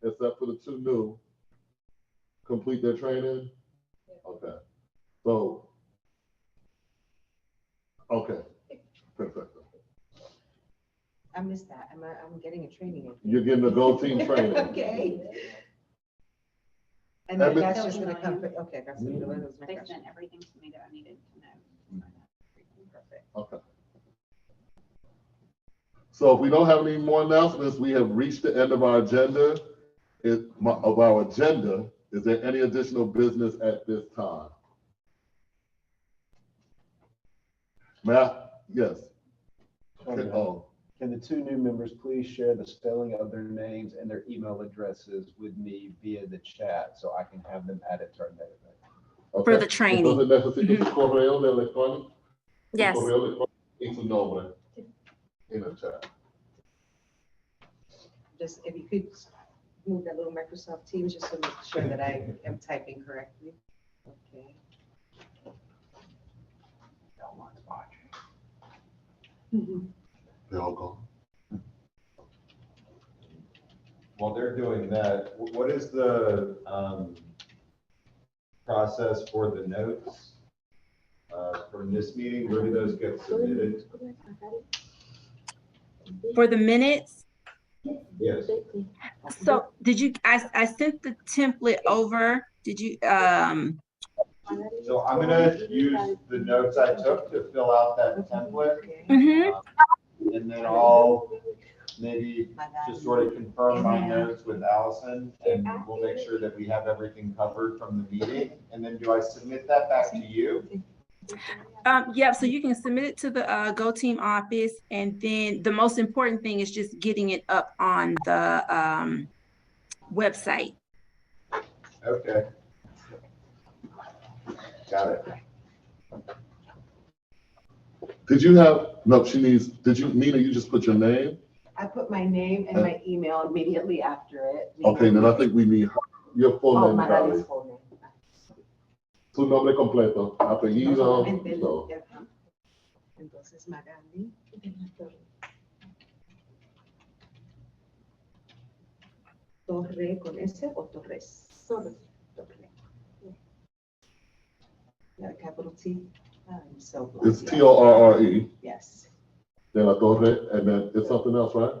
except for the 2 new, complete their training? Okay. So, okay, perfect. I missed that. I'm getting a training. You're getting the Go Team training. Okay. And Every- that's just gonna come, okay, that's what was my They question. sent everything to me that I needed to know. Perfect. Okay. So if we don't have any more announcements, we have reached the end of our agenda. Is there any additional business at this time? Matt, yes. Okay. Oh, Can the 2 new members please share the spelling of their names and their email addresses with me via the chat so I can have them added to our database? okay. For the training. Entonces necesito su correo de electrónico. Yes. Su correo electrónico y su nombre in the chat. Just if you could move that little Microsoft Teams just to make sure that I am typing correctly. Okay. They're all gone. while they're doing that, what is the process for the notes from this meeting? Where do those get submitted? For the minutes, Yes. so did you, I sent the template over. Did you, So I'm gonna use the notes I took to fill out that template. mhm. And then I'll maybe just sort of confirm my notes with Allison, and we'll make sure that we have everything covered from the meeting. And then do I submit that back to you? Yeah, so you can submit it to the Go Team office, and then the most important thing is just getting it up on the website. Okay. Got it. Did you have, no, she needs, did you, Nina, you just put your name? I put my name and my email immediately after it. Okay, then I think we need your full Oh, name, Marali's Carly. full name. Su nombre completo, apellido, Solamente todo. ajá. Entonces, Magali. Torre con S o Torres? Torre. Yeah, capital T. I'm so glad. It's Torre, Yes. de la Torre, and then it's something else, right?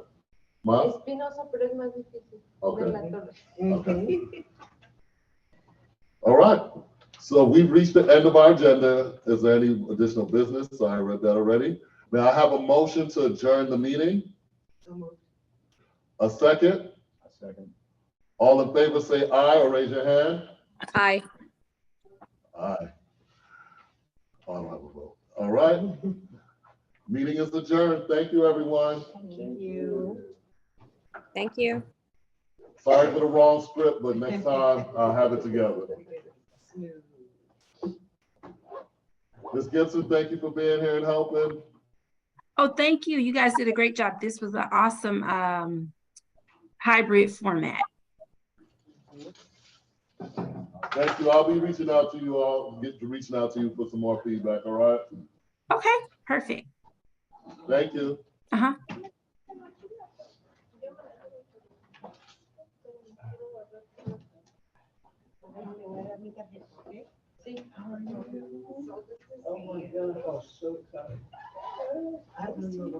Mas? Espinosa, pero es más difícil. Okay. De la Torre. Okay. All right. So we've reached the end of our agenda. Is there any additional business? I read that already. May I have a motion to adjourn the meeting? So moved. A second? A second. All in favor, say aye or raise your hand. Aye. Aye. I don't have a vote. All right. Meeting is adjourned. Thank you, everyone. Thank you. Thank you. Sorry for the wrong script, but next time I'll have it together. Ms. Gibson, thank you for being here and helping. Oh, thank you. You guys did a great job. This was an awesome hybrid format. Thank you. I'll be reaching out to you all, reaching out to you for some more feedback, all right? Okay, perfect. Thank you. Uh-huh. Oh my gosh, I was so excited. I don't remember.